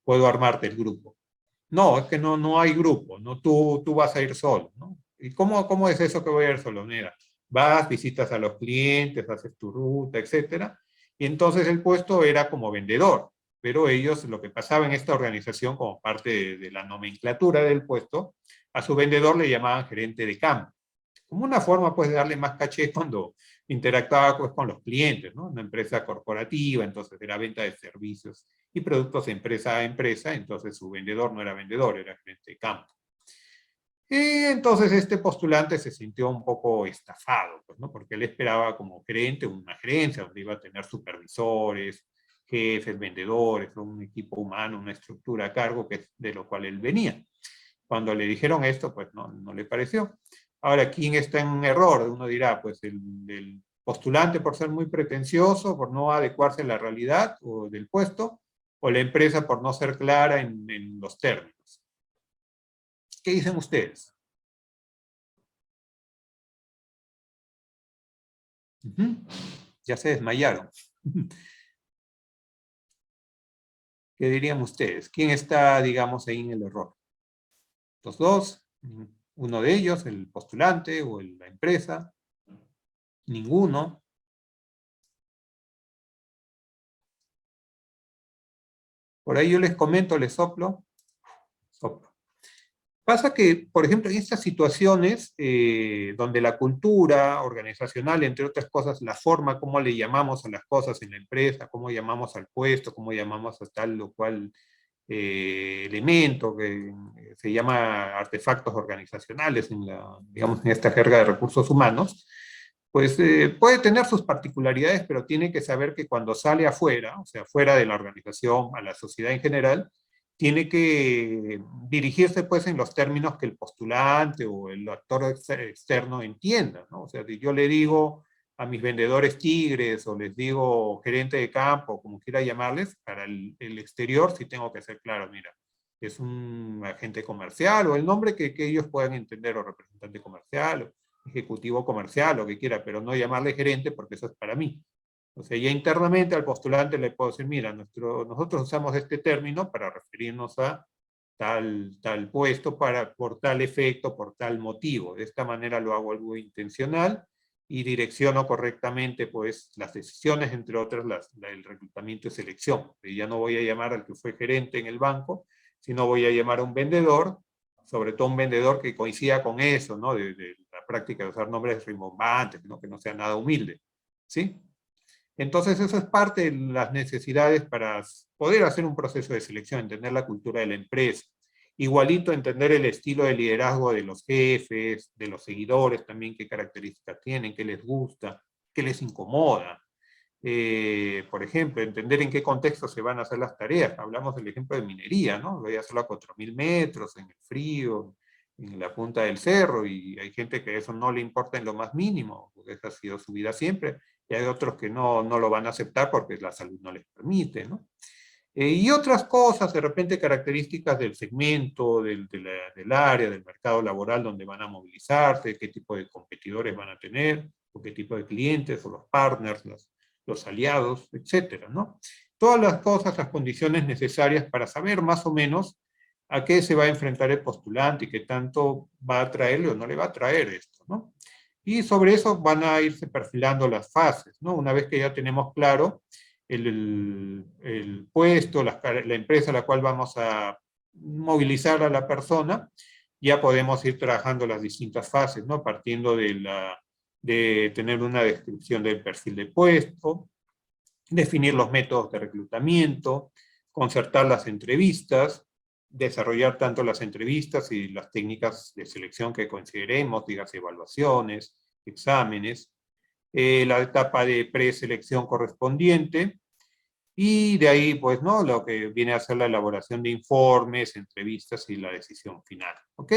Speaker 1: puedo armarte el grupo. No, es que no hay grupo, ¿no? Tú vas a ir solo, ¿no? ¿Y cómo es eso que voy a ir solo? Mira, vas, visitas a los clientes, haces tu ruta, etcétera. Y entonces el puesto era como vendedor, pero ellos, lo que pasaba en esta organización como parte de la nomenclatura del puesto, a su vendedor le llamaban gerente de campo, como una forma pues de darle más caché cuando interactuaba pues con los clientes, ¿no? Una empresa corporativa, entonces era venta de servicios y productos de empresa a empresa, entonces su vendedor no era vendedor, era gerente de campo. Y entonces este postulante se sintió un poco estafado, pues, ¿no? Porque él esperaba como gerente una gerencia donde iba a tener supervisores, jefes, vendedores, un equipo humano, una estructura a cargo, que es de lo cual él venía. Cuando le dijeron esto, pues no le pareció. Ahora, ¿quién está en un error? Uno dirá, pues el postulante por ser muy pretencioso, por no adecuarse a la realidad o del puesto, o la empresa por no ser clara en los términos. ¿Qué dicen ustedes? Ya se desmayaron. ¿Qué dirían ustedes? ¿Quién está, digamos, ahí en el error? ¿Los dos? ¿Uno de ellos, el postulante o la empresa? ¿Ninguno? Por ahí yo les comento, les soplo. Pasa que, por ejemplo, en estas situaciones donde la cultura organizacional, entre otras cosas, la forma como le llamamos a las cosas en la empresa, cómo llamamos al puesto, cómo llamamos a tal o cual elemento que se llama artefactos organizacionales digamos, en esta jerga de recursos humanos, pues puede tener sus particularidades, pero tiene que saber que cuando sale afuera, o sea, fuera de la organización, a la sociedad en general, tiene que dirigirse pues en los términos que el postulante o el actor externo entienda, ¿no? O sea, si yo le digo a mis vendedores tigres o les digo gerente de campo, como quiera llamarles, para el exterior sí tengo que ser claro, mira, es un agente comercial o el nombre que ellos puedan entender, o representante comercial, o ejecutivo comercial, lo que quiera, pero no llamarle gerente porque eso es para mí. O sea, ya internamente al postulante le puedo decir, mira, nosotros usamos este término para referirnos a tal puesto por tal efecto, por tal motivo. De esta manera lo hago algo intencional y direcciono correctamente pues las decisiones, entre otras el reclutamiento y selección. Y ya no voy a llamar al que fue gerente en el banco, sino voy a llamar a un vendedor, sobre todo un vendedor que coincida con eso, ¿no? De la práctica de usar nombres rimbombantes, ¿no? Que no sea nada humilde, ¿sí? Entonces eso es parte de las necesidades para poder hacer un proceso de selección, entender la cultura de la empresa. Igualito entender el estilo de liderazgo de los jefes, de los seguidores también, qué características tienen, qué les gusta, qué les incomoda. Por ejemplo, entender en qué contexto se van a hacer las tareas. Hablamos del ejemplo de minería, ¿no? Voy a hacerlo a 4000 metros, en el frío, en la punta del cerro, y hay gente que eso no le importa en lo más mínimo, porque esa ha sido su vida siempre, y hay otros que no lo van a aceptar porque la salud no les permite, ¿no? Y otras cosas, de repente características del segmento, del área, del mercado laboral donde van a movilizarse, qué tipo de competidores van a tener, o qué tipo de clientes, o los partners, los aliados, etcétera, ¿no? Todas las cosas, las condiciones necesarias para saber más o menos a qué se va a enfrentar el postulante y qué tanto va a traerle o no le va a traer esto, ¿no? Y sobre eso van a irse perfilando las fases, ¿no? Una vez que ya tenemos claro el puesto, la empresa a la cual vamos a movilizar a la persona, ya podemos ir trabajando las distintas fases, ¿no? Partiendo de tener una descripción del perfil de puesto, definir los métodos de reclutamiento, concertar las entrevistas, desarrollar tanto las entrevistas y las técnicas de selección que consideremos, digas evaluaciones, exámenes, la etapa de preselección correspondiente, y de ahí, pues, ¿no? Lo que viene a ser la elaboración de informes, entrevistas y la decisión final, ¿ok?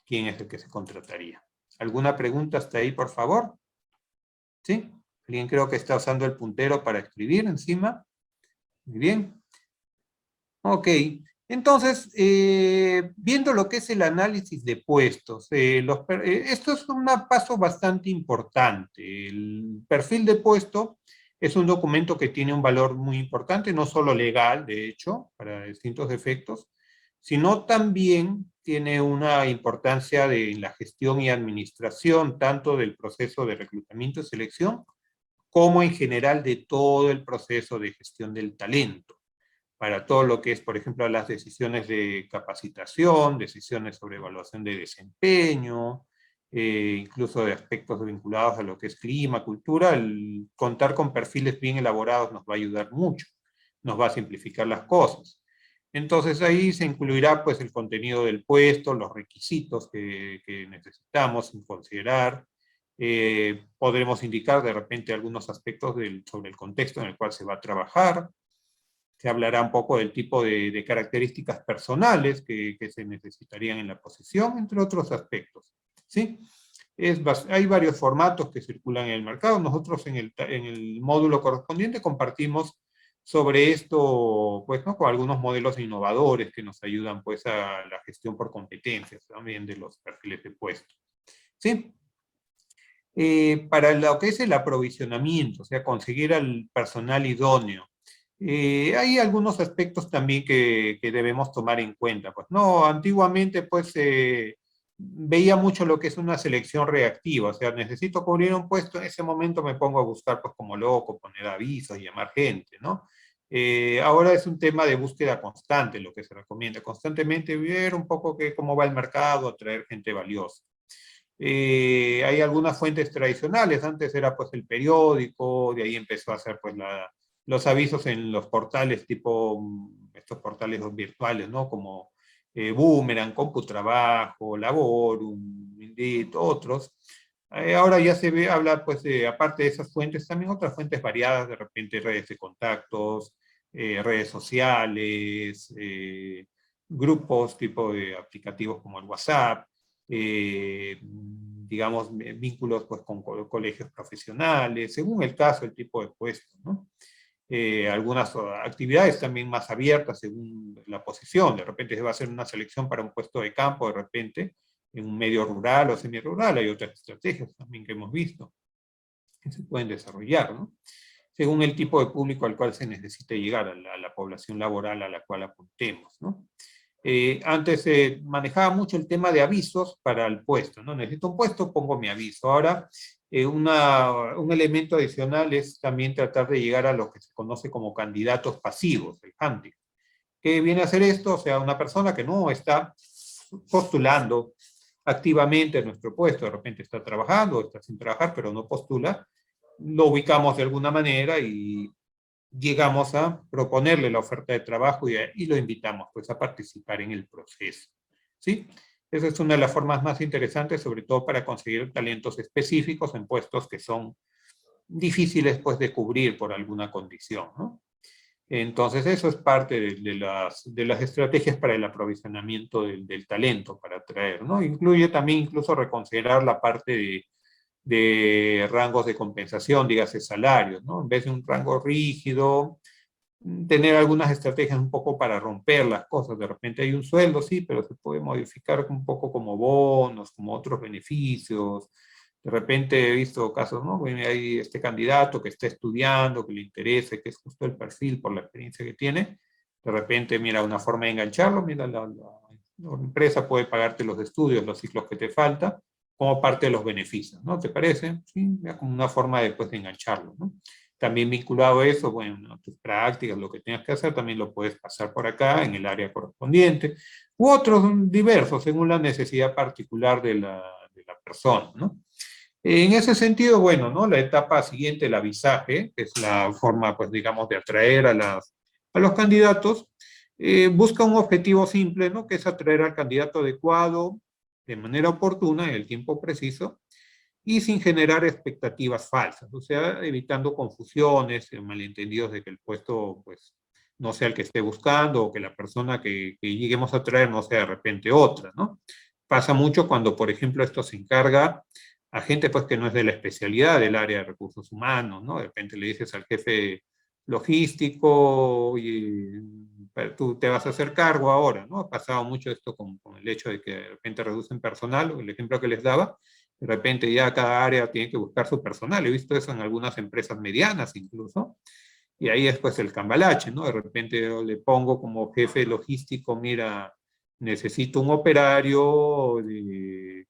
Speaker 1: ¿Quién es el que se contrataría? ¿Alguna pregunta hasta ahí, por favor? ¿Sí? ¿Alguien creo que está usando el puntero para escribir encima? Muy bien. Ok. Entonces, viendo lo que es el análisis de puestos, esto es un paso bastante importante. El perfil de puesto es un documento que tiene un valor muy importante, no solo legal, de hecho, para distintos efectos, sino también tiene una importancia en la gestión y administración, tanto del proceso de reclutamiento y selección, como en general de todo el proceso de gestión del talento, para todo lo que es, por ejemplo, las decisiones de capacitación, decisiones sobre evaluación de desempeño, incluso de aspectos vinculados a lo que es clima, cultura. El contar con perfiles bien elaborados nos va a ayudar mucho, nos va a simplificar las cosas. Entonces ahí se incluirá pues el contenido del puesto, los requisitos que necesitamos considerar. Podremos indicar de repente algunos aspectos sobre el contexto en el cual se va a trabajar. Se hablará un poco del tipo de características personales que se necesitarían en la posición, entre otros aspectos, ¿sí? Hay varios formatos que circulan en el mercado. Nosotros en el módulo correspondiente compartimos sobre esto, pues, ¿no? Con algunos modelos innovadores que nos ayudan, pues, a la gestión por competencias también de los perfiles de puesto, ¿sí? Para lo que es el aprovisionamiento, o sea, conseguir al personal idóneo, hay algunos aspectos también que debemos tomar en cuenta. Pues no, antiguamente pues veía mucho lo que es una selección reactiva, o sea, necesito cubrir un puesto, en ese momento me pongo a buscar pues como loco, poner avisos, llamar gente, ¿no? Ahora es un tema de búsqueda constante lo que se recomienda, constantemente ver un poco cómo va el mercado, atraer gente valiosa. Hay algunas fuentes tradicionales, antes era pues el periódico, de ahí empezó a hacer pues los avisos en los portales tipo, estos portales virtuales, ¿no? Como Boomerang, CompuTrabajo, Laborum, Indeed, otros. Ahora ya se ve, habla pues aparte de esas fuentes, también otras fuentes variadas, de repente redes de contactos, redes sociales, grupos tipo de aplicativos como el WhatsApp, digamos, vínculos pues, con colegios profesionales, según el caso, el tipo de puesto, ¿no? Algunas actividades también más abiertas según la posición, de repente se va a hacer una selección para un puesto de campo, de repente, en un medio rural o semirural, hay otras estrategias también que hemos visto, que se pueden desarrollar, ¿no? Según el tipo de público al cual se necesite llegar, a la población laboral a la cual apuntemos, ¿no? Antes se manejaba mucho el tema de avisos para el puesto, ¿no? Necesito un puesto, pongo mi aviso. Ahora, un elemento adicional es también tratar de llegar a lo que se conoce como candidatos pasivos, el hunting. ¿Qué viene a hacer esto? O sea, una persona que no está postulando activamente en nuestro puesto, de repente está trabajando, está sin trabajar, pero no postula, lo ubicamos de alguna manera y llegamos a proponerle la oferta de trabajo y lo invitamos pues a participar en el proceso, ¿sí? Esa es una de las formas más interesantes, sobre todo para conseguir talentos específicos en puestos que son difíciles pues de cubrir por alguna condición, ¿no? Entonces eso es parte de las estrategias para el aprovisionamiento del talento, para atraer, ¿no? Incluye también incluso reconsiderar la parte de rangos de compensación, dígase salarios, ¿no? En vez de un rango rígido, tener algunas estrategias un poco para romper las cosas. De repente hay un sueldo, sí, pero se puede modificar un poco como bonos, como otros beneficios. De repente he visto casos, ¿no? Bueno, hay este candidato que está estudiando, que le interesa, que es justo el perfil por la experiencia que tiene. De repente, mira, una forma de engancharlo, mira, la empresa puede pagarte los estudios, los ciclos que te falta, como parte de los beneficios, ¿no? ¿Te parece? Sí, como una forma después de engancharlo, ¿no? También vinculado a eso, bueno, tus prácticas, lo que tengas que hacer, también lo puedes pasar por acá en el área correspondiente, u otros diversos, según la necesidad particular de la persona, ¿no? En ese sentido, bueno, ¿no? La etapa siguiente, el avisaje, que es la forma, pues, digamos, de atraer a los candidatos, busca un objetivo simple, ¿no? Que es atraer al candidato adecuado de manera oportuna, en el tiempo preciso, y sin generar expectativas falsas, o sea, evitando confusiones, malentendidos de que el puesto, pues, no sea el que esté buscando, o que la persona que lleguemos a traer no sea de repente otra, ¿no? Pasa mucho cuando, por ejemplo, esto se encarga a gente, pues, que no es de la especialidad del área de recursos humanos, ¿no? De repente le dices al jefe logístico, y tú te vas a hacer cargo ahora, ¿no? Ha pasado mucho esto con el hecho de que de repente reducen personal, el ejemplo que les daba, de repente ya cada área tiene que buscar su personal. He visto eso en algunas empresas medianas incluso. Y ahí es pues el cambalache, ¿no? De repente yo le pongo como jefe logístico, mira, necesito un operario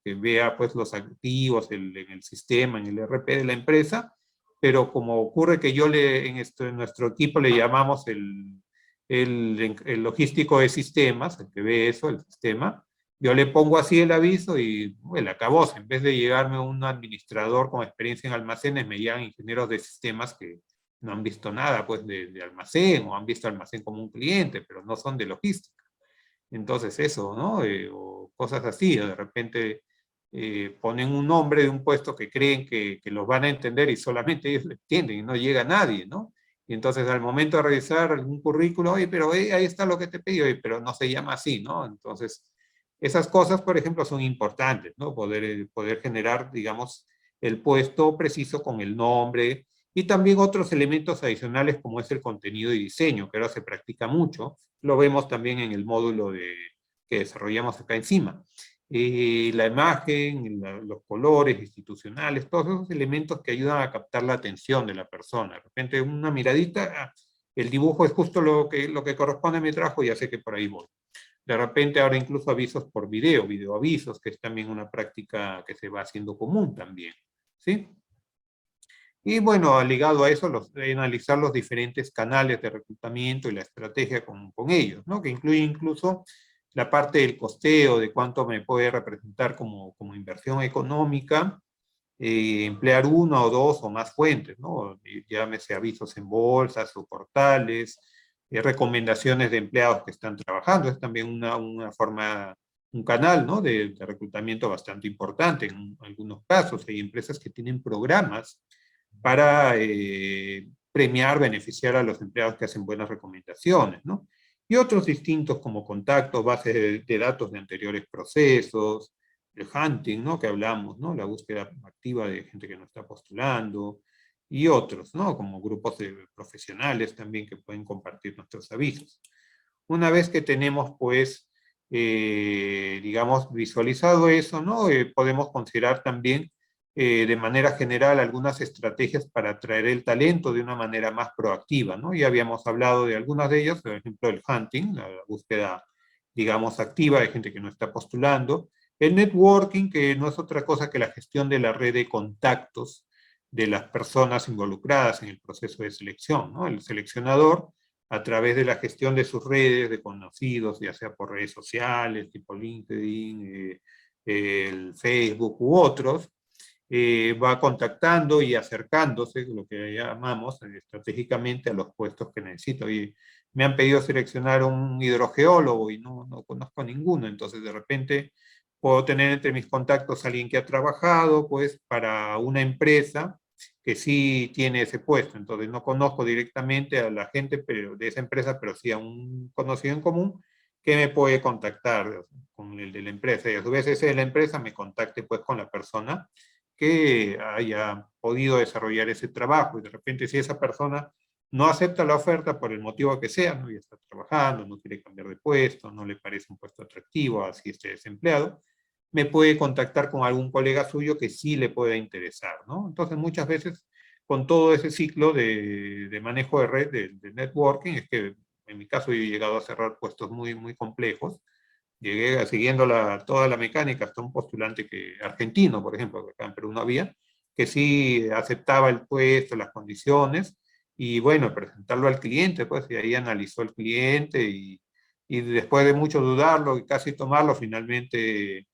Speaker 1: que vea pues los activos en el sistema, en el RP de la empresa, pero como ocurre que en nuestro equipo le llamamos el logístico de sistemas, el que ve eso, el sistema, yo le pongo así el aviso y bueno, acabó. En vez de llegarme un administrador con experiencia en almacenes, me llegan ingenieros de sistemas que no han visto nada pues de almacén, o han visto almacén como un cliente, pero no son de logística. Entonces eso, ¿no? O cosas así, de repente ponen un nombre de un puesto que creen que los van a entender y solamente ellos lo entienden y no llega nadie, ¿no? Y entonces al momento de revisar algún currículo, oye, pero ahí está lo que te pedí, oye, pero no se llama así, ¿no? Entonces, esas cosas, por ejemplo, son importantes, ¿no? Poder generar, digamos, el puesto preciso con el nombre, y también otros elementos adicionales como es el contenido y diseño, que ahora se practica mucho. Lo vemos también en el módulo que desarrollamos acá encima. La imagen, los colores institucionales, todos esos elementos que ayudan a captar la atención de la persona. De repente una miradita, el dibujo es justo lo que corresponde a mi trabajo, ya sé que por ahí voy. De repente ahora incluso avisos por videoavisos, que es también una práctica que se va haciendo común también, ¿sí? Y bueno, ligado a eso, analizar los diferentes canales de reclutamiento y la estrategia con ellos, ¿no? Que incluye incluso la parte del costeo, de cuánto me puede representar como inversión económica, emplear una o dos o más fuentes, ¿no? Llámese avisos en bolsas o portales, recomendaciones de empleados que están trabajando, es también una forma, un canal, ¿no? De reclutamiento bastante importante en algunos casos. Hay empresas que tienen programas para premiar, beneficiar a los empleados que hacen buenas recomendaciones, ¿no? Y otros distintos como contactos, bases de datos de anteriores procesos, el hunting, ¿no? Que hablamos, ¿no? La búsqueda activa de gente que no está postulando, y otros, ¿no? Como grupos de profesionales también que pueden compartir nuestros avisos. Una vez que tenemos, pues, digamos, visualizado eso, ¿no? Podemos considerar también de manera general algunas estrategias para atraer el talento de una manera más proactiva, ¿no? Ya habíamos hablado de algunas de ellas, por ejemplo, el hunting, la búsqueda, digamos, activa de gente que no está postulando, el networking, que no es otra cosa que la gestión de la red de contactos de las personas involucradas en el proceso de selección, ¿no? El seleccionador, a través de la gestión de sus redes, de conocidos, ya sea por redes sociales, tipo LinkedIn, el Facebook u otros, va contactando y acercándose, lo que llamamos estratégicamente, a los puestos que necesito. Y me han pedido seleccionar un hidrogeólogo y no conozco ninguno, entonces de repente puedo tener entre mis contactos a alguien que ha trabajado pues para una empresa que sí tiene ese puesto. Entonces no conozco directamente a la gente de esa empresa, pero sí a un conocido en común que me puede contactar con el de la empresa, y a su vez ese de la empresa me contacte pues con la persona que haya podido desarrollar ese trabajo. Y de repente si esa persona no acepta la oferta por el motivo que sea, ¿no? Ya está trabajando, no quiere cambiar de puesto, no le parece un puesto atractivo, así esté desempleado, me puede contactar con algún colega suyo que sí le pueda interesar, ¿no? Entonces muchas veces con todo ese ciclo de manejo de red, de networking, es que en mi caso yo he llegado a cerrar puestos muy complejos. Llegué siguiendo toda la mecánica hasta un postulante argentino, por ejemplo, que acá en Perú no había, que sí aceptaba el puesto, las condiciones, y bueno, presentarlo al cliente, pues, y ahí analizó el cliente, y después de mucho dudarlo y casi tomarlo, finalmente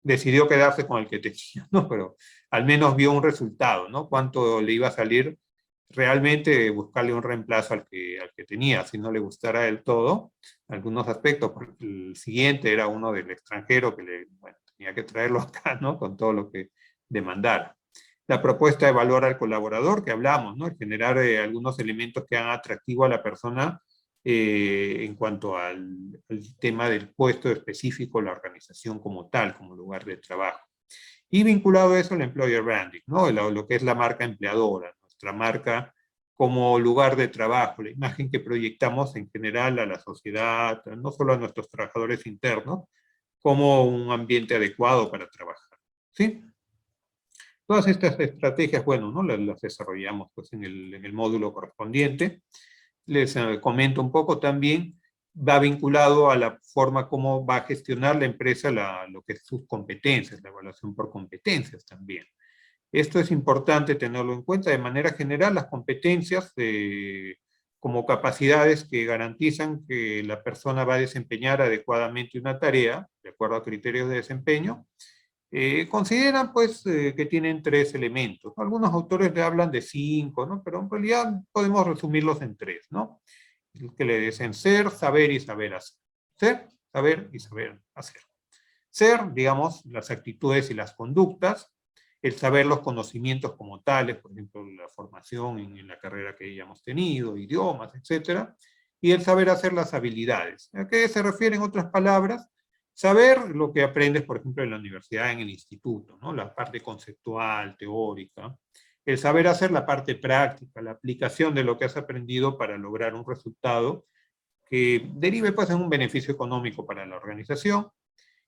Speaker 1: decidió quedarse con el que tenía, ¿no? Pero al menos vio un resultado, ¿no? Cuánto le iba a salir realmente buscarle un reemplazo al que tenía, si no le gustara del todo, algunos aspectos, porque el siguiente era uno del extranjero que bueno, tenía que traerlo acá, ¿no? Con todo lo que demandara. La propuesta de valor al colaborador que hablamos, ¿no? Generar algunos elementos que hagan atractivo a la persona en cuanto al tema del puesto específico, la organización como tal, como lugar de trabajo. Y vinculado a eso el employer branding, ¿no? Lo que es la marca empleadora, nuestra marca como lugar de trabajo, la imagen que proyectamos en general a la sociedad, no solo a nuestros trabajadores internos, como un ambiente adecuado para trabajar, ¿sí? Todas estas estrategias, bueno, ¿no? Las desarrollamos pues, en el módulo correspondiente. Les comento un poco también, va vinculado a la forma como va a gestionar la empresa lo que es sus competencias, la evaluación por competencias también. Esto es importante tenerlo en cuenta. De manera general, las competencias como capacidades que garantizan que la persona va a desempeñar adecuadamente una tarea, de acuerdo a criterios de desempeño, consideran pues que tienen 3 elementos. Algunos autores le hablan de 5, ¿no? Pero en realidad podemos resumirlos en 3, ¿no? Que le dicen ser, saber y saber hacer. Ser, saber y saber hacer. Ser, digamos, las actitudes y las conductas. El saber los conocimientos como tales, por ejemplo, la formación en la carrera que hayamos tenido, idiomas, etcétera. Y el saber hacer las habilidades. ¿A qué se refiere en otras palabras? Saber lo que aprendes, por ejemplo, en la universidad, en el instituto, ¿no? La parte conceptual, teórica. El saber hacer la parte práctica, la aplicación de lo que has aprendido para lograr un resultado que derive pues, en un beneficio económico para la organización.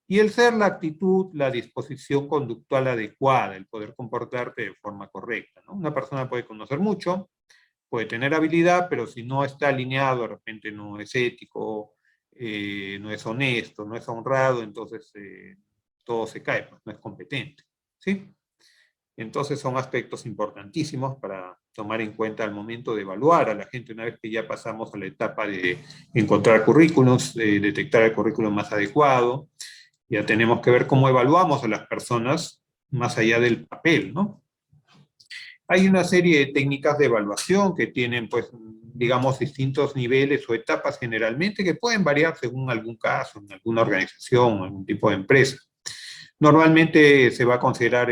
Speaker 1: Y el ser, la actitud, la disposición conductual adecuada, el poder comportarte de forma correcta, ¿no? Una persona puede conocer mucho, puede tener habilidad, pero si no está alineado, de repente no es ético, no es honesto, no es honrado, entonces todo se cae, pues no es competente, ¿sí? Entonces son aspectos importantísimos para tomar en cuenta al momento de evaluar a la gente, una vez que ya pasamos a la etapa de encontrar currículums, de detectar el currículum más adecuado. Ya tenemos que ver cómo evaluamos a las personas más allá del papel, ¿no? Hay una serie de técnicas de evaluación que tienen, pues, digamos, distintos niveles o etapas generalmente que pueden variar según algún caso, en alguna organización o algún tipo de empresa. Normalmente se va a considerar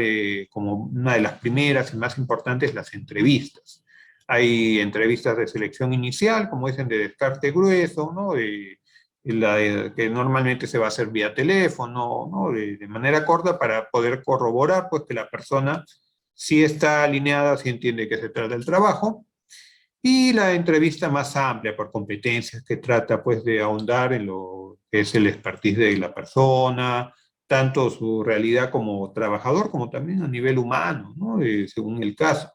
Speaker 1: como una de las primeras y más importantes las entrevistas. Hay entrevistas de selección inicial, como dicen, de descarte grueso, ¿no? Que normalmente se va a hacer vía teléfono, ¿no? De manera corta para poder corroborar pues, que la persona sí está alineada, sí entiende que se trata del trabajo. Y la entrevista más amplia por competencias, que trata pues, de ahondar en lo que es el expertise de la persona, tanto su realidad como trabajador, como también a nivel humano, ¿no? Según el caso.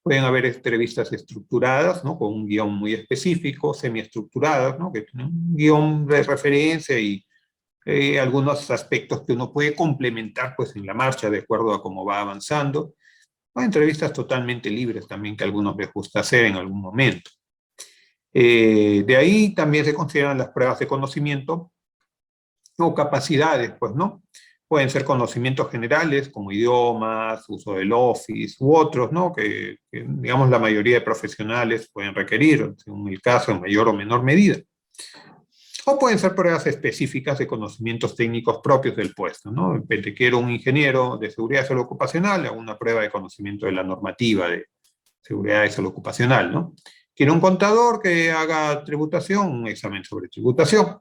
Speaker 1: Pueden haber entrevistas estructuradas, ¿no? Con un guión muy específico, semiestructuradas, ¿no? Que tienen un guión de referencia y algunos aspectos que uno puede complementar pues, en la marcha de acuerdo a cómo va avanzando. O entrevistas totalmente libres también que a algunos les gusta hacer en algún momento. De ahí también se consideran las pruebas de conocimiento o capacidades, pues, ¿no? Pueden ser conocimientos generales, como idiomas, uso del Office, u otros, ¿no? Que, digamos, la mayoría de profesionales pueden requerir, según el caso, en mayor o menor medida. O pueden ser pruebas específicas de conocimientos técnicos propios del puesto, ¿no? De repente quiero un ingeniero de seguridad y salud ocupacional, hago una prueba de conocimiento de la normativa de seguridad y salud ocupacional, ¿no? Quiero un contador que haga tributación, un examen sobre tributación.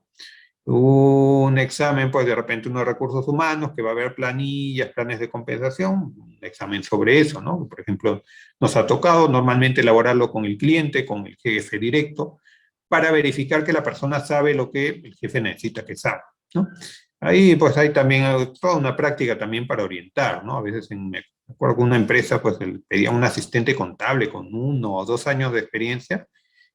Speaker 1: Un examen, pues de repente unos recursos humanos, que va a haber planillas, planes de compensación, un examen sobre eso, ¿no? Por ejemplo, nos ha tocado normalmente elaborarlo con el cliente, con el jefe directo, para verificar que la persona sabe lo que el jefe necesita que sabe, ¿no? Ahí pues hay también toda una práctica también para orientar, ¿no? A veces me acuerdo que una empresa pues pedía un asistente contable con 1 o 2 años de experiencia,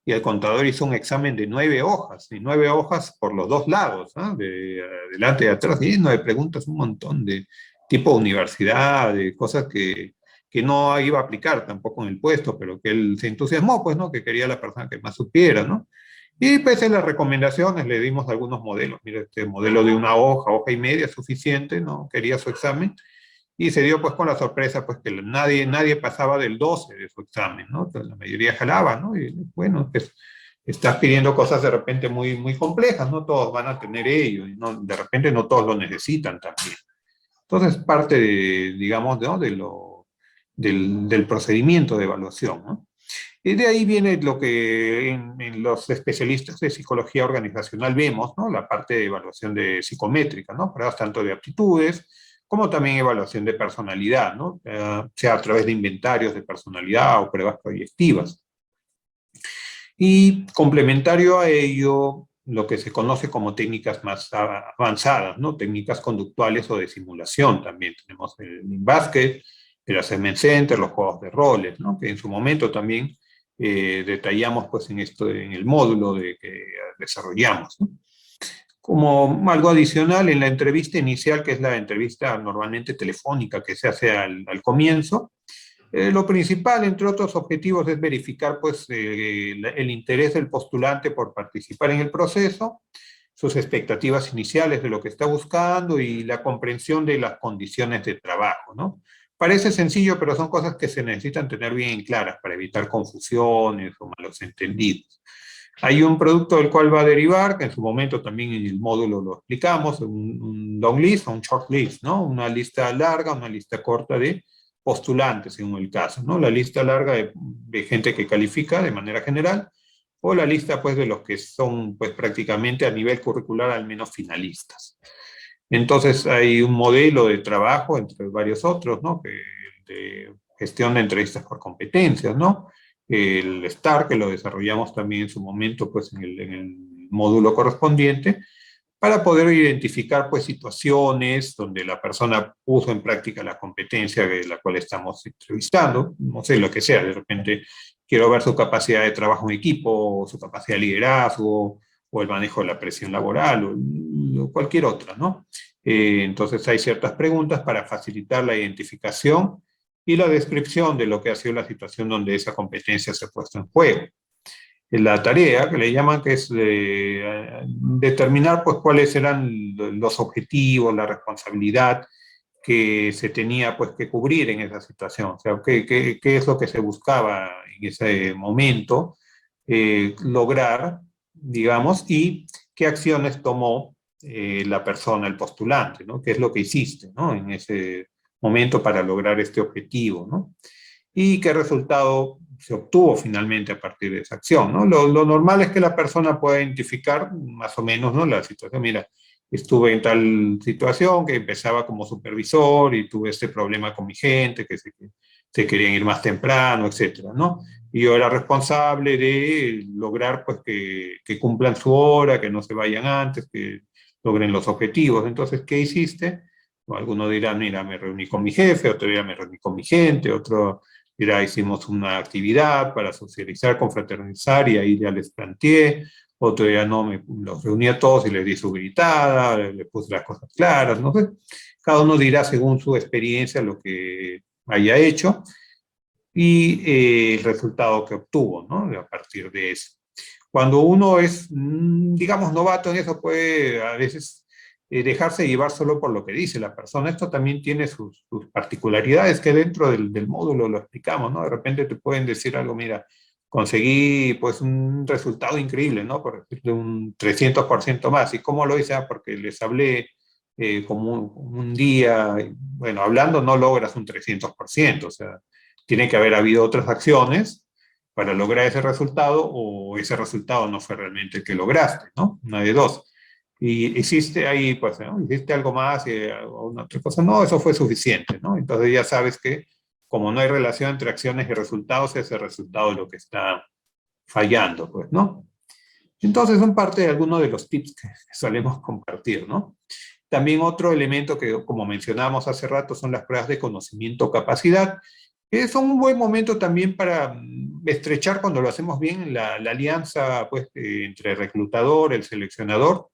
Speaker 1: y el contador hizo un examen de 9 hojas, y 9 hojas por los 2 lados, ¿no? De adelante y de atrás, y 9 preguntas, un montón de tipo universidad, de cosas que no iba a aplicar tampoco en el puesto, pero que él se entusiasmó, pues, ¿no? Que quería la persona que más supiera, ¿no? Y pese a las recomendaciones, le dimos algunos modelos. Mira, este modelo de una hoja, hoja y media, suficiente, ¿no? Quería su examen. Y se dio pues con la sorpresa pues que nadie pasaba del 12 de su examen, ¿no? Entonces, la mayoría jalaba, ¿no? Y bueno, pues estás pidiendo cosas de repente muy complejas, no todos van a tener ello, y no, de repente no todos lo necesitan también. Entonces, parte de, digamos, ¿no? del procedimiento de evaluación, ¿no? Y de ahí viene lo que en los especialistas de psicología organizacional vemos, ¿no? La parte de evaluación de psicométrica, ¿no? Pruebas tanto de aptitudes como también evaluación de personalidad, ¿no? Sea a través de inventarios de personalidad o pruebas proyectivas. Y complementario a ello, lo que se conoce como técnicas más avanzadas, ¿no? Técnicas conductuales o de simulación también. Tenemos el basket, el Assessment Center, los juegos de roles, ¿no? Que en su momento también detallamos pues en esto, en el módulo que desarrollamos, ¿no? Como algo adicional, en la entrevista inicial, que es la entrevista normalmente telefónica que se hace al comienzo, lo principal, entre otros objetivos, es verificar pues, el interés del postulante por participar en el proceso, sus expectativas iniciales de lo que está buscando y la comprensión de las condiciones de trabajo, ¿no? Parece sencillo, pero son cosas que se necesitan tener bien claras para evitar confusiones o malos entendidos. Hay un producto del cual va a derivar, que en su momento también en el módulo lo explicamos, un long list o un short list, ¿no? Una lista larga, una lista corta de postulantes, según el caso, ¿no? La lista larga de gente que califica de manera general, o la lista, pues, de los que son, pues, prácticamente a nivel curricular al menos finalistas. Entonces, hay un modelo de trabajo, entre varios otros, ¿no? De gestión de entrevistas por competencias, ¿no? El STAR, que lo desarrollamos también en su momento, pues, en el módulo correspondiente, para poder identificar pues situaciones donde la persona puso en práctica la competencia de la cual estamos entrevistando, no sé, lo que sea, de repente quiero ver su capacidad de trabajo en equipo, o su capacidad de liderazgo, o el manejo de la presión laboral, o cualquier otra, ¿no? Entonces hay ciertas preguntas para facilitar la identificación y la descripción de lo que ha sido la situación donde esa competencia se ha puesto en juego. La tarea que le llaman, que es determinar pues cuáles eran los objetivos, la responsabilidad que se tenía pues que cubrir en esa situación, o sea, qué es lo que se buscaba en ese momento lograr, digamos, y qué acciones tomó la persona, el postulante, ¿no? ¿Qué es lo que hiciste, ¿no? En ese momento para lograr este objetivo, ¿no? Y qué resultado se obtuvo finalmente a partir de esa acción, ¿no? Lo normal es que la persona pueda identificar más o menos, ¿no? La situación, mira, estuve en tal situación que empezaba como supervisor y tuve este problema con mi gente, que se querían ir más temprano, etcétera, ¿no? Y yo era responsable de lograr, pues, que cumplan su hora, que no se vayan antes, que logren los objetivos. Entonces, ¿qué hiciste? O alguno dirá, mira, me reuní con mi jefe, otro día me reuní con mi gente, otro dirá, hicimos una actividad para socializar, confraternizar, y ahí ya les planteé. Otro día no, los reuní a todos y les di su gritada, les puse las cosas claras, no sé. Cada uno dirá según su experiencia lo que haya hecho y el resultado que obtuvo, ¿no? A partir de eso. Cuando uno es, digamos, novato en eso, puede a veces dejarse llevar solo por lo que dice la persona. Esto también tiene sus particularidades que dentro del módulo lo explicamos, ¿no? De repente te pueden decir algo, mira, conseguí pues un resultado increíble, ¿no? Por decirle un 300% más. ¿Y cómo lo hice? Ah, porque les hablé como un día, bueno, hablando no logras un 300%, o sea, tiene que haber habido otras acciones para lograr ese resultado, o ese resultado no fue realmente el que lograste, ¿no? Una de dos. Y hiciste ahí, pues, ¿no? Hiciste algo más, o una otra cosa, no, eso fue suficiente, ¿no? Entonces ya sabes que como no hay relación entre acciones y resultados, ese resultado es lo que está fallando, pues, ¿no? Entonces son parte de algunos de los tips que solemos compartir, ¿no? También otro elemento que, como mencionábamos hace rato, son las pruebas de conocimiento-capacidad, que son un buen momento también para estrechar, cuando lo hacemos bien, la alianza pues, entre el reclutador, el seleccionador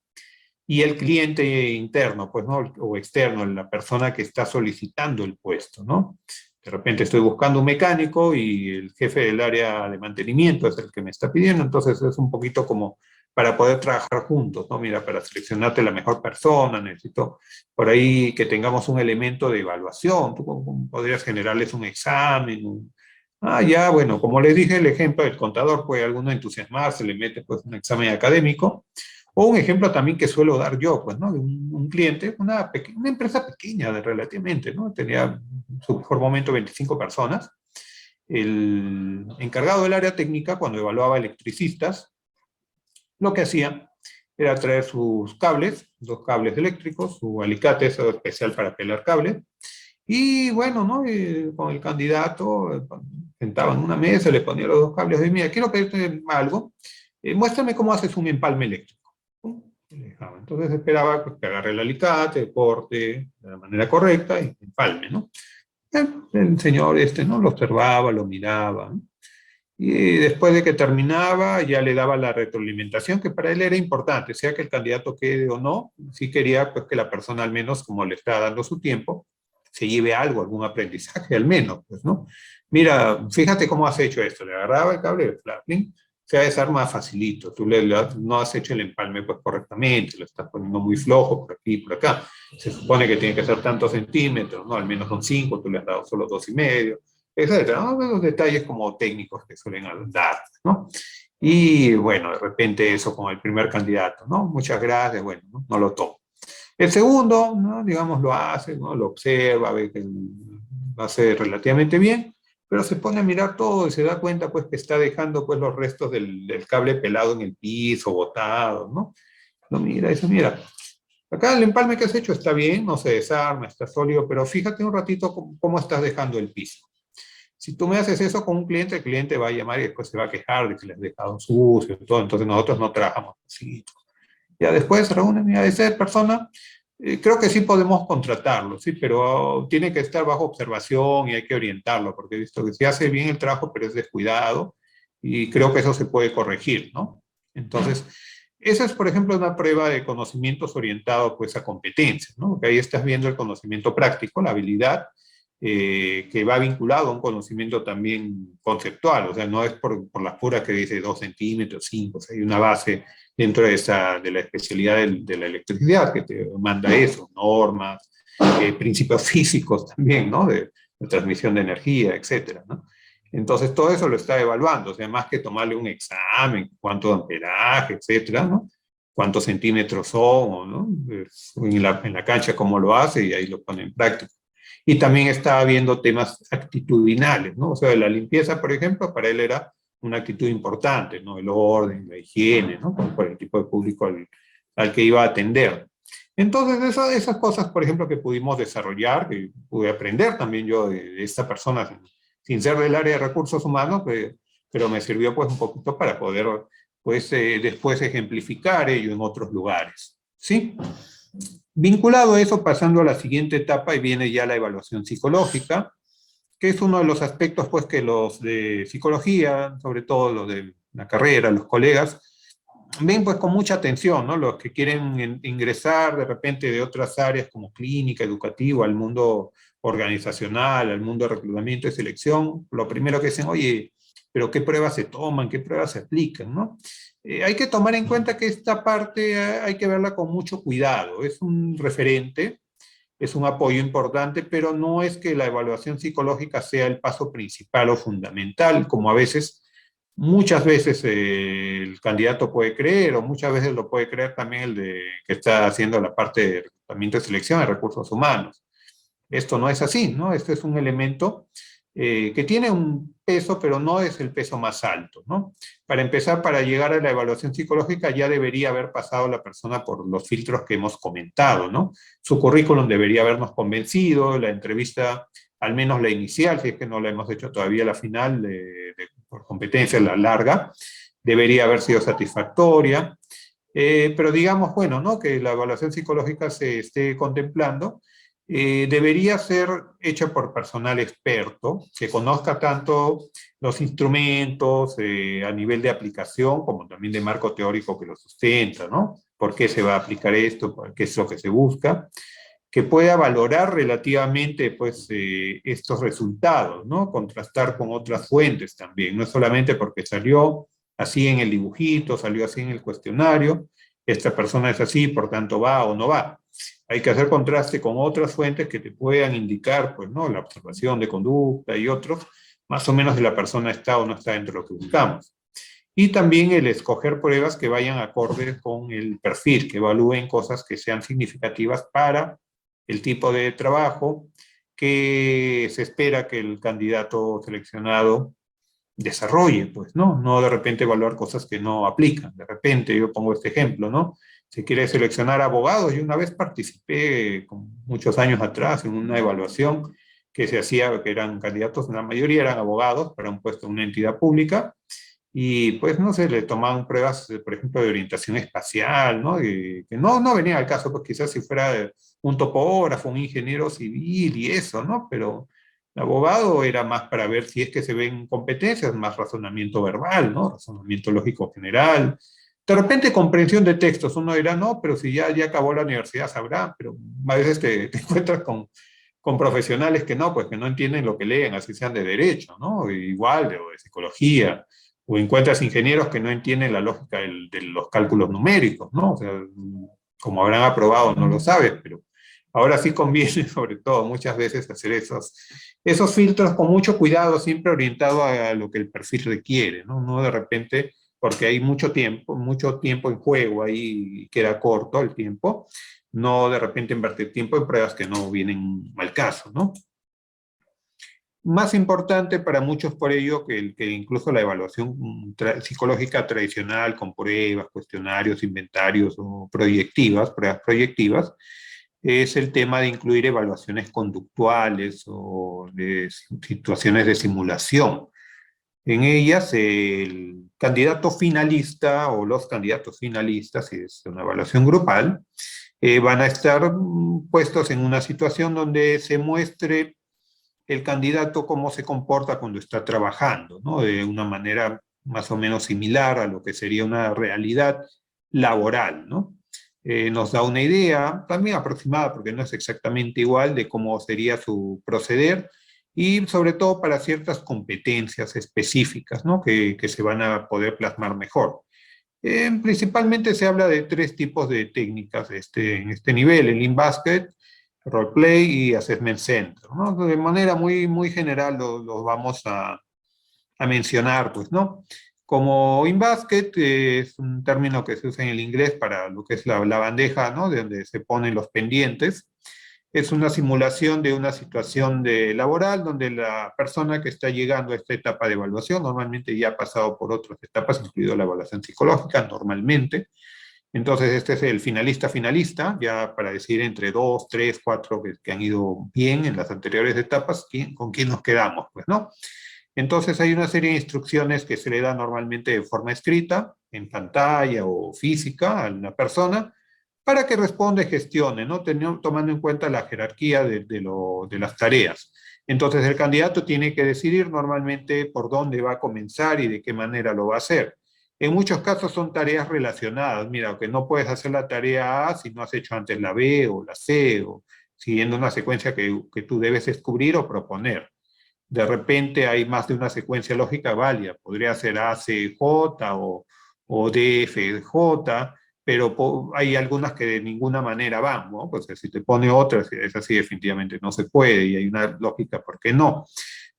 Speaker 1: y el cliente interno, pues, ¿no? O externo, la persona que está solicitando el puesto, ¿no? De repente estoy buscando un mecánico y el jefe del área de mantenimiento es el que me está pidiendo, entonces es un poquito como para poder trabajar juntos, ¿no? Mira, para seleccionarte la mejor persona, necesito por ahí que tengamos un elemento de evaluación, tú podrías generarles un examen, ya, bueno, como les dije, el ejemplo del contador puede alguno entusiasmarse, le mete pues un examen académico, o un ejemplo también que suelo dar yo, pues, ¿no? De un cliente, una empresa pequeña relativamente, ¿no? Tenía en su mejor momento 25 personas. El encargado del área técnica, cuando evaluaba electricistas, lo que hacía era traer sus cables, dos cables eléctricos, su alicate eso especial para pelar cables, y bueno, ¿no? Con el candidato, sentaba en una mesa, le ponía los dos cables, y mira, quiero pedirte algo, muéstrame cómo haces un empalme eléctrico. ¡Pum! Y le dejaba. Entonces esperaba pues, que agarre el alicate, corte de la manera correcta y empalme, ¿no? El señor ¿no? Lo observaba, lo miraba, ¿no? Y después de que terminaba, ya le daba la retroalimentación, que para él era importante, sea que el candidato quede o no, sí quería pues, que la persona al menos, como le está dando su tiempo, se lleve algo, algún aprendizaje al menos, pues, ¿no? Mira, fíjate cómo has hecho esto, le agarraba el cable de flapping, se desarma facilito, tú no has hecho el empalme pues, correctamente, lo estás poniendo muy flojo por aquí y por acá, se supone que tiene que ser tantos centímetros, ¿no? Al menos son 5, tú le has dado solo 2,5, etcétera, ¿no? Los detalles como técnicos que suelen dar, ¿no? Y bueno, de repente eso con el primer candidato, ¿no? Muchas gracias, bueno, no lo tomo. El segundo, ¿no? Digamos, lo hace, ¿no? Lo observa, ve que lo hace relativamente bien, pero se pone a mirar todo y se da cuenta, pues, que está dejando, pues, los restos del cable pelado en el piso, botado, ¿no? Lo mira y dice, mira, acá el empalme que has hecho está bien, no se desarma, está sólido, pero fíjate un ratito cómo estás dejando el piso. Si tú me haces eso con un cliente, el cliente va a llamar y después se va a quejar de que le has dejado sucio y todo, entonces nosotros no trabajamos así. Ya después reúnen a esa persona, creo que sí podemos contratarlo, sí, pero tiene que estar bajo observación y hay que orientarlo, porque he visto que se hace bien el trabajo, pero es descuidado y creo que eso se puede corregir, ¿no? Entonces, esa es, por ejemplo, una prueba de conocimientos orientado pues a competencias, ¿no? Que ahí estás viendo el conocimiento práctico, la habilidad, que va vinculado a un conocimiento también conceptual, o sea, no es por las puras que dice 2 centímetros, 5, o sea, hay una base dentro de la especialidad de la electricidad que te manda eso, normas, principios físicos también, ¿no? De transmisión de energía, etcétera, ¿no? Entonces todo eso lo está evaluando, o sea, más que tomarle un examen, cuánto amperaje, etcétera, ¿no? Cuántos centímetros son, ¿no? En la cancha cómo lo hace y ahí lo pone en práctica. Y también estaba viendo temas actitudinales, ¿no? O sea, la limpieza, por ejemplo, para él era una actitud importante, ¿no? El orden, la higiene, ¿no? Por el tipo de público al que iba a atender. Entonces, esas cosas, por ejemplo, que pudimos desarrollar, que pude aprender también yo de esta persona, sin ser del área de recursos humanos, pero me sirvió pues un poquito para poder pues después ejemplificar ello en otros lugares, ¿sí? Vinculado a eso, pasando a la siguiente etapa, y viene ya la evaluación psicológica, que es uno de los aspectos pues que los de psicología, sobre todo los de la carrera, los colegas, ven pues con mucha atención, ¿no? Los que quieren ingresar de repente de otras áreas como clínica, educativa, al mundo organizacional, al mundo de reclutamiento y selección, lo primero que dicen, oye, pero ¿qué pruebas se toman? ¿Qué pruebas se aplican? ¿No? Hay que tomar en cuenta que esta parte hay que verla con mucho cuidado. Es un referente, es un apoyo importante, pero no es que la evaluación psicológica sea el paso principal o fundamental, como a veces, muchas veces el candidato puede creer, o muchas veces lo puede creer también el de que está haciendo la parte de reclutamiento de selección de recursos humanos. Esto no es así, ¿no? Este es un elemento que tiene un peso, pero no es el peso más alto, ¿no? Para empezar, para llegar a la evaluación psicológica ya debería haber pasado la persona por los filtros que hemos comentado, ¿no? Su currículum debería habernos convencido, la entrevista, al menos la inicial, si es que no la hemos hecho todavía la final, por competencia, la larga, debería haber sido satisfactoria. Pero digamos, bueno, ¿no? Que la evaluación psicológica se esté contemplando, debería ser hecha por personal experto, que conozca tanto los instrumentos a nivel de aplicación, como también de marco teórico que lo sustenta, ¿no? ¿Por qué se va a aplicar esto? ¿Qué es lo que se busca? que pueda valorar relativamente pues, estos resultados, ¿no? Contrastar con otras fuentes también, no solamente porque salió así en el dibujito, salió así en el cuestionario, esta persona es así, por tanto va o no va. Hay que hacer contraste con otras fuentes que te puedan indicar, pues, ¿no? La observación de conducta y otros, más o menos si la persona está o no está dentro de lo que buscamos. Y también el escoger pruebas que vayan acordes con el perfil, que evalúen cosas que sean significativas para el tipo de trabajo que se espera que el candidato seleccionado desarrolle, pues, ¿no? No de repente evaluar cosas que no aplican. De repente, yo pongo este ejemplo, ¿no? Si quiere seleccionar abogados, yo una vez participé muchos años atrás en una evaluación que se hacía, que eran candidatos, la mayoría eran abogados para un puesto en una entidad pública, y pues no sé, le tomaban pruebas, por ejemplo, de orientación espacial, ¿no? Y que no venía al caso, pues quizás si fuera un topógrafo, un ingeniero civil y eso, ¿no? Pero el abogado era más para ver si es que se ven competencias, más razonamiento verbal, ¿no? Razonamiento lógico general. De repente comprensión de textos, uno dirá, no, pero si ya acabó la universidad sabrá, pero a veces te encuentras con profesionales que no, pues que no entienden lo que leen, así sean de derecho, ¿no? Igual, o de psicología, o encuentras ingenieros que no entienden la lógica de los cálculos numéricos, ¿no? O sea, como habrán aprobado, no lo sabes, pero ahora sí conviene, sobre todo, muchas veces hacer esos filtros con mucho cuidado, siempre orientado a lo que el perfil requiere, ¿no? No de repente, porque hay mucho tiempo en juego, ahí queda corto el tiempo, no de repente invertir tiempo en pruebas que no vienen al caso, ¿no? Más importante para muchos por ello que incluso la evaluación psicológica tradicional con pruebas, cuestionarios, inventarios o pruebas proyectivas, es el tema de incluir evaluaciones conductuales o de situaciones de simulación. En ellas, el candidato finalista o los candidatos finalistas, si es una evaluación grupal, van a estar puestos en una situación donde se muestre el candidato cómo se comporta cuando está trabajando, ¿no? De una manera más o menos similar a lo que sería una realidad laboral, ¿no? Nos da una idea, también aproximada, porque no es exactamente igual, de cómo sería su proceder, y sobre todo para ciertas competencias específicas, ¿no? Que se van a poder plasmar mejor. Principalmente se habla de tres tipos de técnicas en este nivel, el in-basket, roleplay y assessment center, ¿no? De manera muy general los vamos a mencionar, pues, ¿no? Como in-basket es un término que se usa en el inglés para lo que es la bandeja, ¿no? De donde se ponen los pendientes. Es una simulación de una situación laboral donde la persona que está llegando a esta etapa de evaluación, normalmente ya ha pasado por otras etapas, incluido la evaluación psicológica, normalmente. Entonces, este es el finalista, ya para decir entre dos, tres, cuatro que han ido bien en las anteriores etapas, con quién nos quedamos, pues, ¿no? Entonces, hay una serie de instrucciones que se le da normalmente de forma escrita, en pantalla o física a una persona, para que responda y gestione, ¿no? Tomando en cuenta la jerarquía de las tareas. Entonces, el candidato tiene que decidir normalmente por dónde va a comenzar y de qué manera lo va a hacer. En muchos casos son tareas relacionadas. Mira, que no puedes hacer la tarea A si no has hecho antes la B o la C, o siguiendo una secuencia que tú debes descubrir o proponer. De repente hay más de una secuencia lógica válida. Podría ser A, C, J o D, F, J, pero hay algunas que de ninguna manera van, ¿no? Pues si te pone otras, es así, definitivamente no se puede, y hay una lógica por qué no.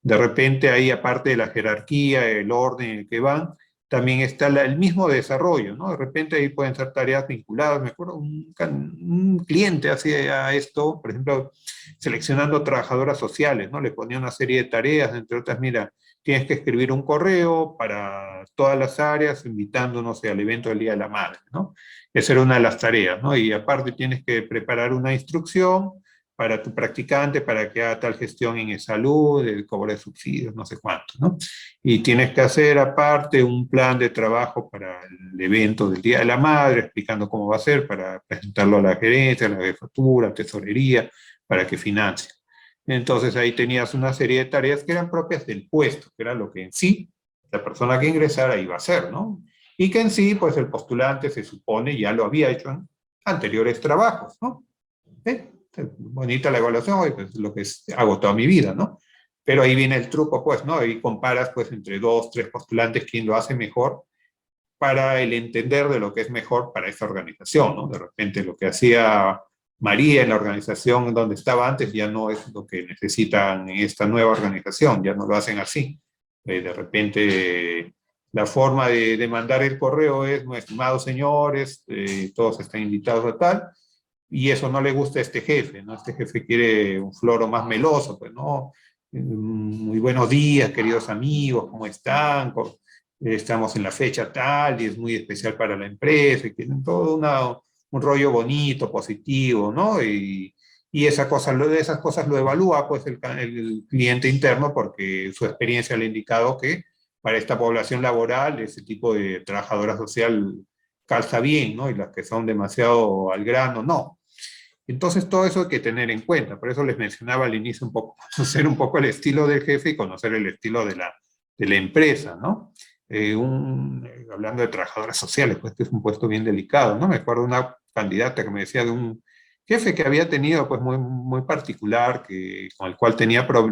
Speaker 1: De repente ahí, aparte de la jerarquía, el orden en el que van, también está el mismo desarrollo, ¿no? De repente ahí pueden ser tareas vinculadas. Me acuerdo, un cliente hacía esto, por ejemplo, seleccionando trabajadoras sociales, ¿no? Le ponía una serie de tareas, entre otras, mira, tienes que escribir un correo para todas las áreas, invitándonos al evento del Día de la Madre, ¿no? Esa era una de las tareas, ¿no? Y aparte tienes que preparar una instrucción para tu practicante, para que haga tal gestión en salud, el cobro de subsidios, no sé cuánto, ¿no? Y tienes que hacer aparte un plan de trabajo para el evento del Día de la Madre, explicando cómo va a ser, para presentarlo a la gerencia, a la jefatura, tesorería, para que financie. Entonces ahí tenías una serie de tareas que eran propias del puesto, que era lo que en sí la persona que ingresara iba a hacer, ¿no? Y que en sí, pues el postulante se supone ya lo había hecho en anteriores trabajos, ¿no? ¿Eh? bonita la evaluación, oye, pues lo que hago toda mi vida, ¿no? Pero ahí viene el truco, pues, ¿no? Ahí comparas, pues, entre dos, tres postulantes quién lo hace mejor para el entender de lo que es mejor para esa organización, ¿no? De repente lo que hacía María en la organización donde estaba antes ya no es lo que necesitan en esta nueva organización, ya no lo hacen así. De repente la forma de mandar el correo es, no, estimados señores, todos están invitados a tal, y eso no le gusta a este jefe, ¿no? Este jefe quiere un floro más meloso, pues, ¿no? Muy buenos días, queridos amigos, ¿cómo están? Estamos en la fecha tal y es muy especial para la empresa, y tienen todo un rollo bonito, positivo, ¿no? Y esas cosas lo evalúa pues el cliente interno porque su experiencia le ha indicado que para esta población laboral ese tipo de trabajadora social calza bien, ¿no? Y las que son demasiado al grano, no. Entonces todo eso hay que tener en cuenta, por eso les mencionaba al inicio un poco, conocer un poco el estilo del jefe y conocer el estilo de la empresa, ¿no? Hablando de trabajadoras sociales, pues este es un puesto bien delicado, ¿no? Me acuerdo de una candidata que me decía de un jefe que había tenido pues muy particular, con el cual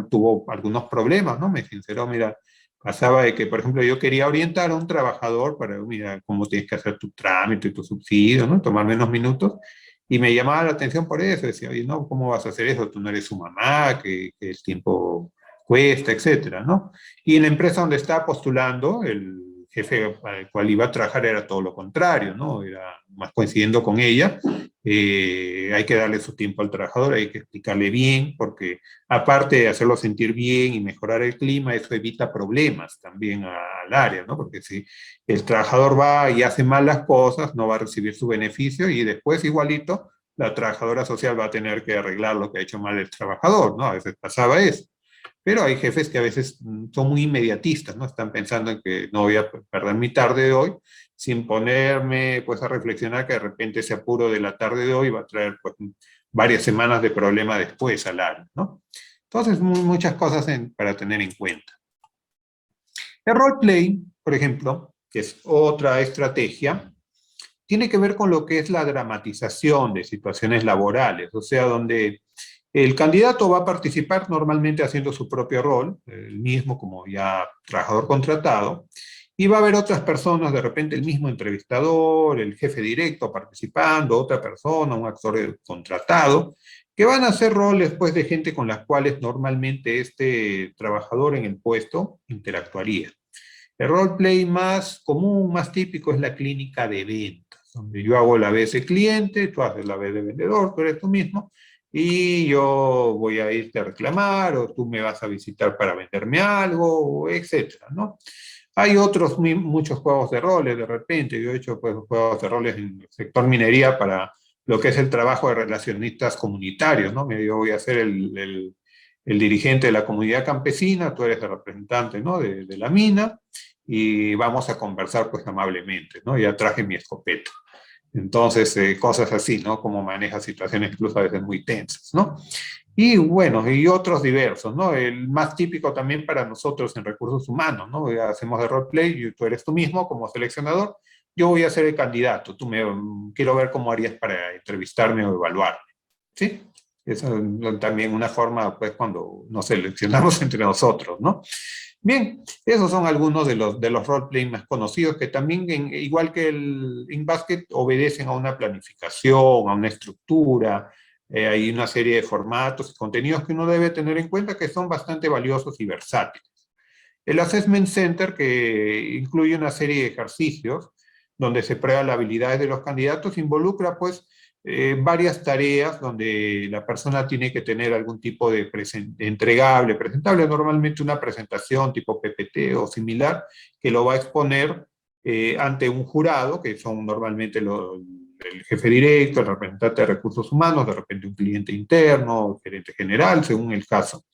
Speaker 1: tuvo algunos problemas, ¿no? Me sinceró, mira, pasaba de que, por ejemplo, yo quería orientar a un trabajador para, mira, cómo tienes que hacer tu trámite, tu subsidio, ¿no? Tomar menos minutos, y me llamaba la atención por eso, decía, oye, no, ¿cómo vas a hacer eso? Tú no eres su mamá, que el tiempo cuesta, etcétera, ¿no? Y en la empresa donde estaba postulando, el jefe al cual iba a trabajar era todo lo contrario, ¿no? Era más coincidiendo con ella, hay que darle su tiempo al trabajador, hay que explicarle bien, porque aparte de hacerlo sentir bien y mejorar el clima, eso evita problemas también al área, ¿no? Porque si el trabajador va y hace mal las cosas, no va a recibir su beneficio y después igualito la trabajadora social va a tener que arreglar lo que ha hecho mal el trabajador, ¿no? A veces pasaba eso. Pero hay jefes que a veces son muy inmediatistas, ¿no? Están pensando en que no voy a perder mi tarde de hoy, sin ponerme pues a reflexionar que de repente ese apuro de la tarde de hoy va a traer pues varias semanas de problema después al área, ¿no? Entonces, muchas cosas para tener en cuenta. El roleplay, por ejemplo, que es otra estrategia, tiene que ver con lo que es la dramatización de situaciones laborales, o sea, donde el candidato va a participar normalmente haciendo su propio rol, el mismo como ya trabajador contratado, y va a haber otras personas, de repente el mismo entrevistador, el jefe directo participando, otra persona, un actor contratado, que van a hacer roles pues, de gente con las cuales normalmente este trabajador en el puesto interactuaría. El roleplay más común, más típico es la clínica de ventas, donde yo hago la vez de cliente, tú haces la vez de vendedor, tú eres tú mismo, y yo voy a irte a reclamar, o tú me vas a visitar para venderme algo, etcétera, ¿no? Hay otros muchos juegos de roles, de repente, yo he hecho pues, juegos de roles en el sector minería para lo que es el trabajo de relacionistas comunitarios, ¿no? Yo voy a ser el dirigente de la comunidad campesina, tú eres el representante, ¿no? de la mina, y vamos a conversar pues amablemente, ¿no? Ya traje mi escopeta. Entonces, cosas así, ¿no? Como maneja situaciones incluso a veces muy tensas, ¿no? Y bueno, y otros diversos, ¿no? El más típico también para nosotros en recursos humanos, ¿no? Ya hacemos el roleplay, y tú eres tú mismo como seleccionador, yo voy a ser el candidato, quiero ver cómo harías para entrevistarme o evaluarme, ¿sí? Eso es también una forma, pues, cuando nos seleccionamos entre nosotros, ¿no? Bien, esos son algunos de los roleplay más conocidos que también, igual que el InBasket, obedecen a una planificación, a una estructura, hay una serie de formatos y contenidos que uno debe tener en cuenta que son bastante valiosos y versátiles. El Assessment Center, que incluye una serie de ejercicios donde se prueban las habilidades de los candidatos, involucra pues varias tareas donde la persona tiene que tener algún tipo de entregable, presentable, normalmente una presentación tipo PPT o similar, que lo va a exponer ante un jurado, que son normalmente el jefe directo, el representante de recursos humanos, de repente un cliente interno, el gerente general, según el caso.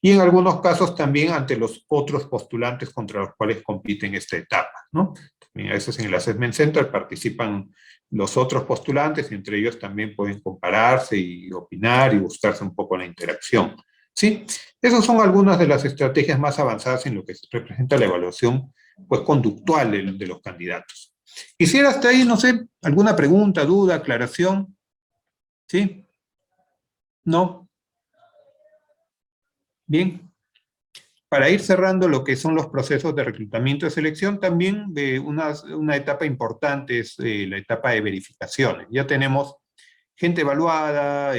Speaker 1: Y en algunos casos también ante los otros postulantes contra los cuales compiten esta etapa, ¿no? También a veces en el Assessment Center participan los otros postulantes, y entre ellos también pueden compararse y opinar y buscarse un poco la interacción. ¿Sí? Esas son algunas de las estrategias más avanzadas en lo que representa la evaluación pues, conductual de los candidatos. Quisiera hasta ahí, no sé, alguna pregunta, duda, aclaración. ¿Sí? No, bien. Para ir cerrando lo que son los procesos de reclutamiento y selección, también una etapa importante es la etapa de verificaciones. Ya tenemos gente evaluada,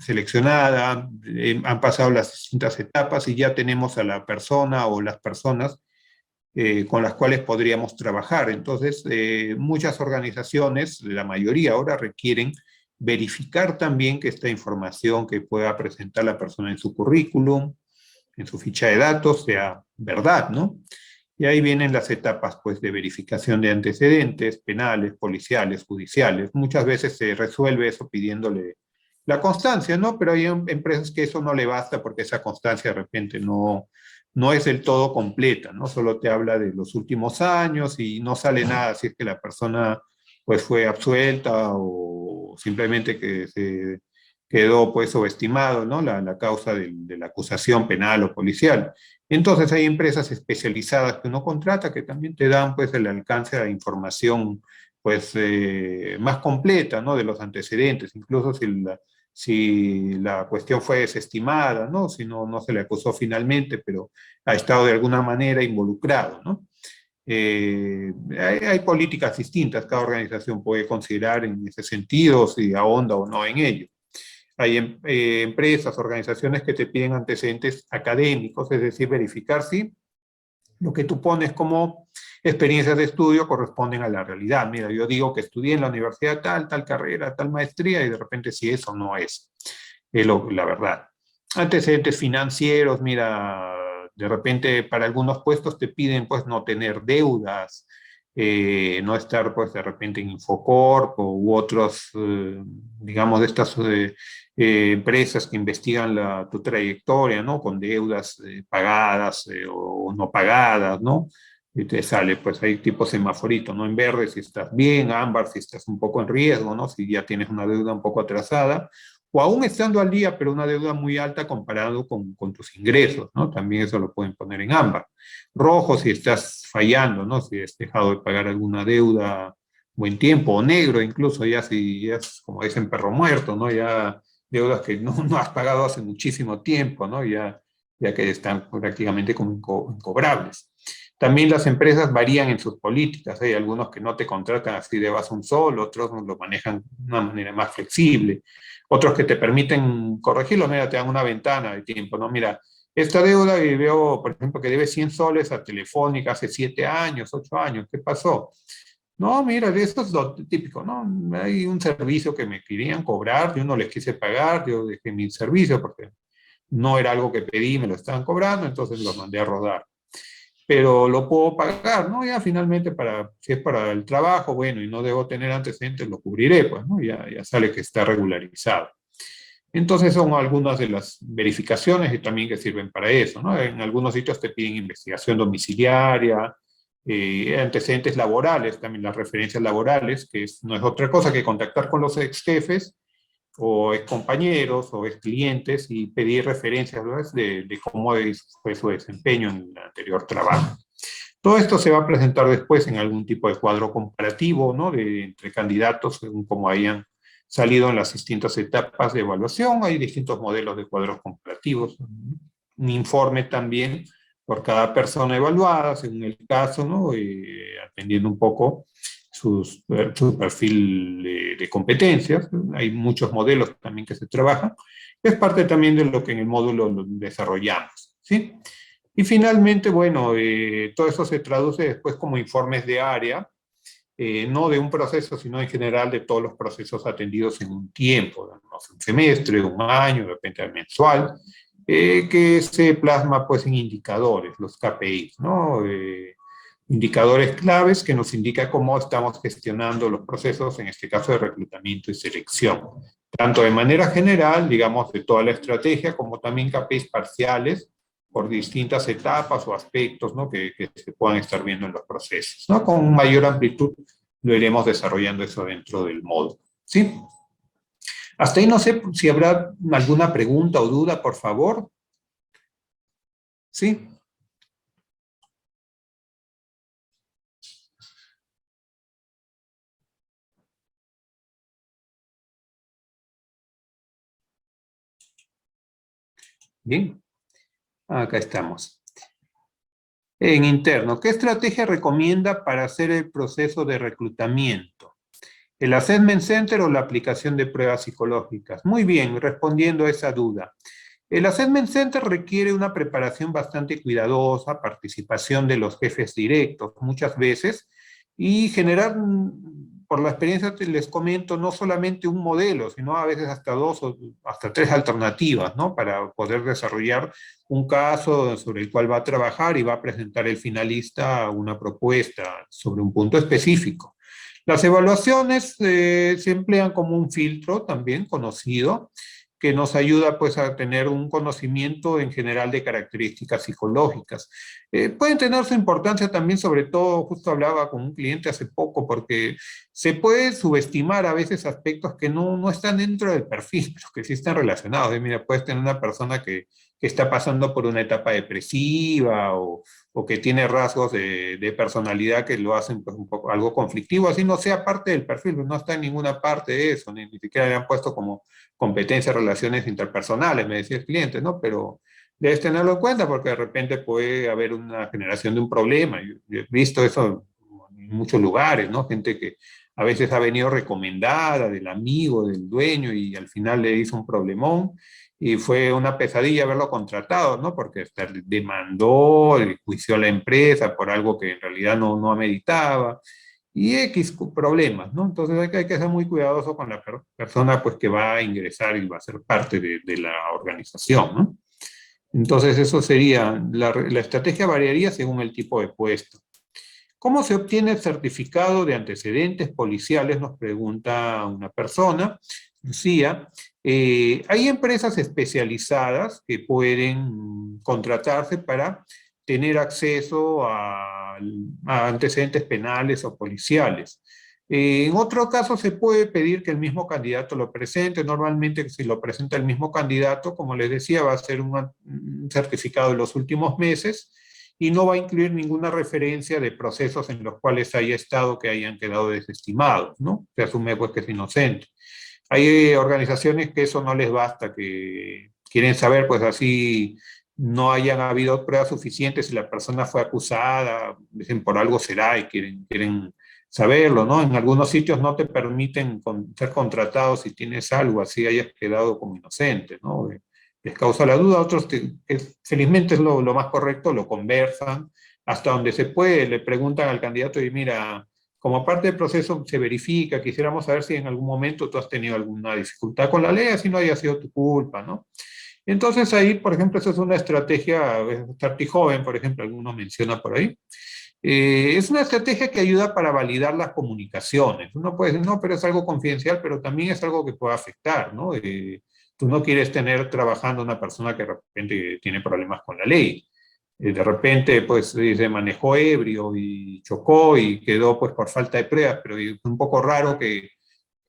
Speaker 1: seleccionada, han pasado las distintas etapas y ya tenemos a la persona o las personas con las cuales podríamos trabajar. Entonces, muchas organizaciones, la mayoría ahora, requieren verificar también que esta información que pueda presentar la persona en su currículum, en su ficha de datos, sea verdad, ¿no? Y ahí vienen las etapas, pues, de verificación de antecedentes penales, policiales, judiciales. Muchas veces se resuelve eso pidiéndole la constancia, ¿no? Pero hay empresas que eso no le basta porque esa constancia de repente no es del todo completa, ¿no? Solo te habla de los últimos años y no sale nada si es que la persona, pues, fue absuelta o simplemente que se quedó, pues, subestimado, ¿no? La causa de la acusación penal o policial. Entonces hay empresas especializadas que uno contrata que también te dan, pues, el alcance a la información, pues, más completa, ¿no? De los antecedentes, incluso si la cuestión fue desestimada, ¿no? Si no se le acusó finalmente, pero ha estado de alguna manera involucrado, ¿no? Hay políticas distintas, cada organización puede considerar en ese sentido si ahonda o no en ello. Hay empresas, organizaciones que te piden antecedentes académicos, es decir, verificar si lo que tú pones como experiencias de estudio corresponden a la realidad. Mira, yo digo que estudié en la universidad tal carrera, tal maestría, y de repente si eso no es la verdad. Antecedentes financieros, mira, de repente para algunos puestos te piden, pues, no tener deudas, no estar, pues, de repente en Infocorp u otros, digamos, de estas empresas que investigan tu trayectoria, ¿no? Con deudas pagadas o no pagadas, ¿no? Y te sale, pues, ahí tipo semaforito, ¿no? En verde si estás bien, ámbar si estás un poco en riesgo, ¿no? Si ya tienes una deuda un poco atrasada, o aún estando al día, pero una deuda muy alta comparado con tus ingresos, ¿no? También eso lo pueden poner en ámbar. Rojo si estás fallando, ¿no? Si has dejado de pagar alguna deuda buen tiempo, o negro incluso, ya si ya es, como dicen, perro muerto, ¿no? Ya deudas que no has pagado hace muchísimo tiempo, ¿no? Ya que están prácticamente como incobrables. También las empresas varían en sus políticas. Hay algunos que no te contratan así de base un sol, otros lo manejan de una manera más flexible. Otros que te permiten corregirlo, mira, te dan una ventana de tiempo, ¿no? Mira, esta deuda, y veo, por ejemplo, que debe 100 soles a Telefónica hace 7 años, 8 años, ¿qué pasó? No, mira, esto es lo típico, ¿no? Hay un servicio que me querían cobrar, yo no les quise pagar, yo dejé mi servicio porque no era algo que pedí, me lo estaban cobrando, entonces lo mandé a rodar. Pero lo puedo pagar, ¿no? Ya finalmente, si es para el trabajo, bueno, y no debo tener antecedentes, lo cubriré, pues, ¿no? Ya sale que está regularizado. Entonces son algunas de las verificaciones y también que sirven para eso, ¿no? En algunos sitios te piden investigación domiciliaria, antecedentes laborales, también las referencias laborales, que no es otra cosa que contactar con los ex jefes o ex compañeros o ex clientes y pedir referencias, ¿no? de cómo fue su desempeño en el anterior trabajo. Todo esto se va a presentar después en algún tipo de cuadro comparativo, ¿no? Entre candidatos, según cómo hayan salido en las distintas etapas de evaluación. Hay distintos modelos de cuadros comparativos. Un informe también por cada persona evaluada, según el caso, ¿no? Atendiendo un poco su perfil de competencias. Hay muchos modelos también que se trabajan. Es parte también de lo que en el módulo lo desarrollamos, ¿sí? Y finalmente, bueno, todo eso se traduce después como informes de área, no de un proceso, sino en general de todos los procesos atendidos en un tiempo, no sé, un semestre, un año, de repente mensual, que se plasma pues en indicadores, los KPIs, ¿no? Indicadores claves que nos indica cómo estamos gestionando los procesos, en este caso de reclutamiento y selección, tanto de manera general, digamos, de toda la estrategia, como también KPIs parciales, por distintas etapas o aspectos, ¿no? que se puedan estar viendo en los procesos, ¿no? Con mayor amplitud lo iremos desarrollando eso dentro del módulo, ¿sí? Hasta ahí no sé si habrá alguna pregunta o duda, por favor. ¿Sí? Bien, acá estamos. En interno, ¿qué estrategia recomienda para hacer el proceso de reclutamiento? ¿El Assessment Center o la aplicación de pruebas psicológicas? Muy bien, respondiendo a esa duda. El Assessment Center requiere una preparación bastante cuidadosa, participación de los jefes directos muchas veces, y generar, por la experiencia que les comento, no solamente un modelo, sino a veces hasta dos o hasta tres alternativas, ¿no? Para poder desarrollar un caso sobre el cual va a trabajar y va a presentar el finalista una propuesta sobre un punto específico. Las evaluaciones se emplean como un filtro también conocido, que nos ayuda pues a tener un conocimiento en general de características psicológicas. Pueden tener su importancia también, sobre todo, justo hablaba con un cliente hace poco, porque se puede subestimar a veces aspectos que no están dentro del perfil, pero que sí están relacionados. Mira, puedes tener una persona que está pasando por una etapa depresiva o que tiene rasgos de personalidad que lo hacen pues, un poco algo conflictivo, así no sea parte del perfil, pues no está en ninguna parte de eso, ni siquiera le han puesto como competencias, relaciones interpersonales, me decía el cliente, ¿no? Pero debes tenerlo en cuenta porque de repente puede haber una generación de un problema. Yo he visto eso en muchos lugares, ¿no? Gente que a veces ha venido recomendada del amigo, del dueño y al final le hizo un problemón y fue una pesadilla haberlo contratado, ¿no? Porque hasta demandó, juició a la empresa por algo que en realidad no ameritaba y X problemas, ¿no? Entonces hay que ser muy cuidadoso con la persona pues, que va a ingresar y va a ser parte de la organización, ¿no? Entonces eso sería, la estrategia variaría según el tipo de puesto. ¿Cómo se obtiene el certificado de antecedentes policiales? Nos pregunta una persona, Lucía. Hay empresas especializadas que pueden contratarse para tener acceso a antecedentes penales o policiales. En otro caso se puede pedir que el mismo candidato lo presente. Normalmente si lo presenta el mismo candidato, como les decía, va a ser un certificado de los últimos meses y no va a incluir ninguna referencia de procesos en los cuales haya estado que hayan quedado desestimados, ¿no? Se asume pues que es inocente. Hay organizaciones que eso no les basta, que quieren saber pues así no hayan habido pruebas suficientes si la persona fue acusada, dicen por algo será y quieren saberlo, ¿no? En algunos sitios no te permiten ser contratados si tienes algo, así hayas quedado como inocente, ¿no? Les causa la duda, otros que felizmente es lo más correcto, lo conversan hasta donde se puede, le preguntan al candidato y mira, como parte del proceso se verifica, quisiéramos saber si en algún momento tú has tenido alguna dificultad con la ley, así no haya sido tu culpa, ¿no? Entonces ahí, por ejemplo, esa es una estrategia, Starty Joven, por ejemplo, alguno menciona por ahí, es una estrategia que ayuda para validar las comunicaciones. Uno puede decir, no, pero es algo confidencial, pero también es algo que puede afectar, ¿no? Tú no quieres tener trabajando una persona que de repente tiene problemas con la ley. De repente, pues, se manejó ebrio y chocó y quedó, pues, por falta de pruebas, pero es un poco raro que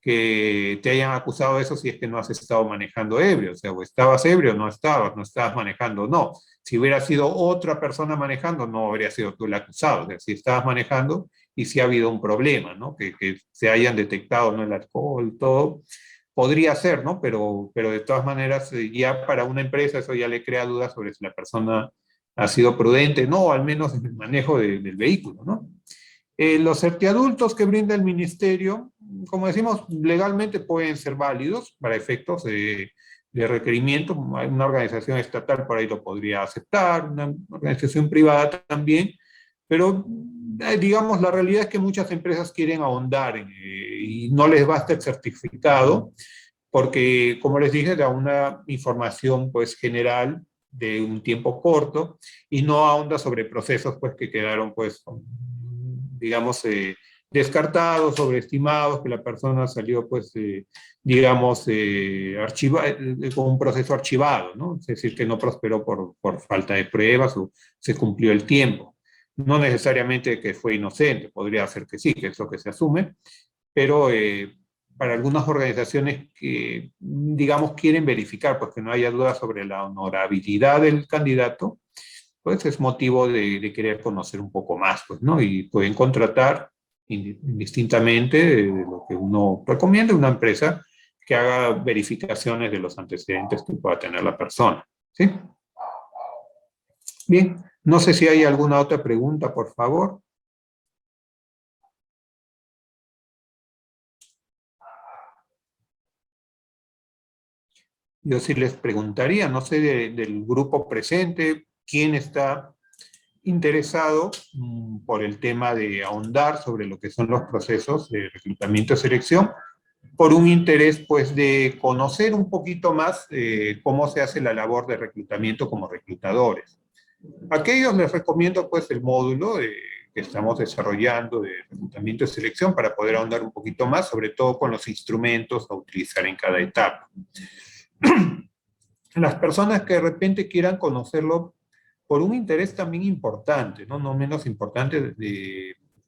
Speaker 1: te hayan acusado de eso si es que no has estado manejando ebrio, o sea, o estabas ebrio, no estabas manejando, no. Si hubiera sido otra persona manejando, no habría sido tú el acusado, o sea, si estabas manejando y si ha habido un problema, ¿no? Que se hayan detectado, ¿no? El alcohol, todo, podría ser, ¿no? Pero de todas maneras, ya para una empresa eso ya le crea dudas sobre si la persona ha sido prudente, no, al menos en el manejo del vehículo, ¿no? Los certiadultos que brinda el ministerio, como decimos, legalmente pueden ser válidos para efectos de requerimiento. Una organización estatal por ahí lo podría aceptar, una organización privada también, pero digamos, la realidad es que muchas empresas quieren ahondar y no les basta el certificado porque, como les dije, da una información pues general de un tiempo corto y no ahonda sobre procesos pues que quedaron pues digamos descartados, sobreestimados, que la persona salió pues digamos con un proceso archivado, ¿no? Es decir, que no prosperó por falta de pruebas o se cumplió el tiempo. No necesariamente que fue inocente, podría ser que sí, que es lo que se asume, pero para algunas organizaciones que, digamos, quieren verificar, pues que no haya duda sobre la honorabilidad del candidato, pues es motivo de querer conocer un poco más, pues, ¿no? Y pueden contratar indistintamente de lo que uno recomienda una empresa que haga verificaciones de los antecedentes que pueda tener la persona. ¿Sí? Bien, no sé si hay alguna otra pregunta, por favor. Yo sí les preguntaría, no sé, del grupo presente, quién está interesado por el tema de ahondar sobre lo que son los procesos de reclutamiento y selección, por un interés pues de conocer un poquito más cómo se hace la labor de reclutamiento como reclutadores. A aquellos les recomiendo pues el módulo que estamos desarrollando de reclutamiento y selección para poder ahondar un poquito más, sobre todo con los instrumentos a utilizar en cada etapa. Las personas que de repente quieran conocerlo por un interés también importante, no menos importante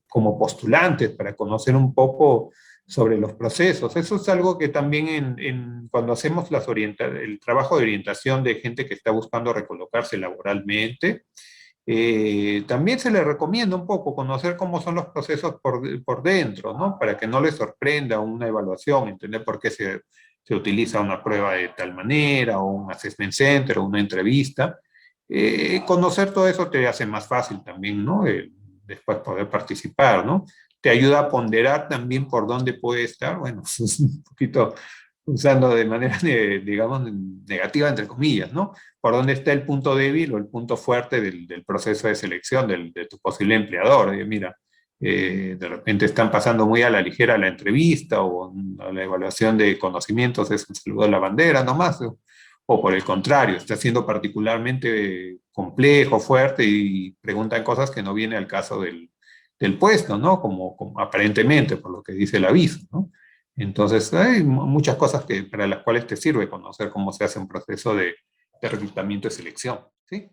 Speaker 1: como postulantes, para conocer un poco sobre los procesos. Eso es algo que también cuando hacemos el trabajo de orientación de gente que está buscando recolocarse laboralmente, también se le recomienda un poco conocer cómo son los procesos por dentro, ¿no? Para que no les sorprenda una evaluación, entender por qué se utiliza una prueba de tal manera, o un assessment center, o una entrevista. Conocer todo eso te hace más fácil también, ¿no? Después poder participar, ¿no? Te ayuda a ponderar también por dónde puede estar, bueno, es un poquito usando de manera, digamos, negativa, entre comillas, ¿no? Por dónde está el punto débil o el punto fuerte del proceso de selección de tu posible empleador. Oye, mira, de repente están pasando muy a la ligera la entrevista o la evaluación de conocimientos es el saludo de la bandera nomás, o por el contrario, está siendo particularmente complejo, fuerte y preguntan cosas que no viene al caso del puesto, ¿no? Como aparentemente, por lo que dice el aviso, ¿no? Entonces, hay muchas cosas para las cuales te sirve conocer cómo se hace un proceso de reclutamiento y selección, ¿sí?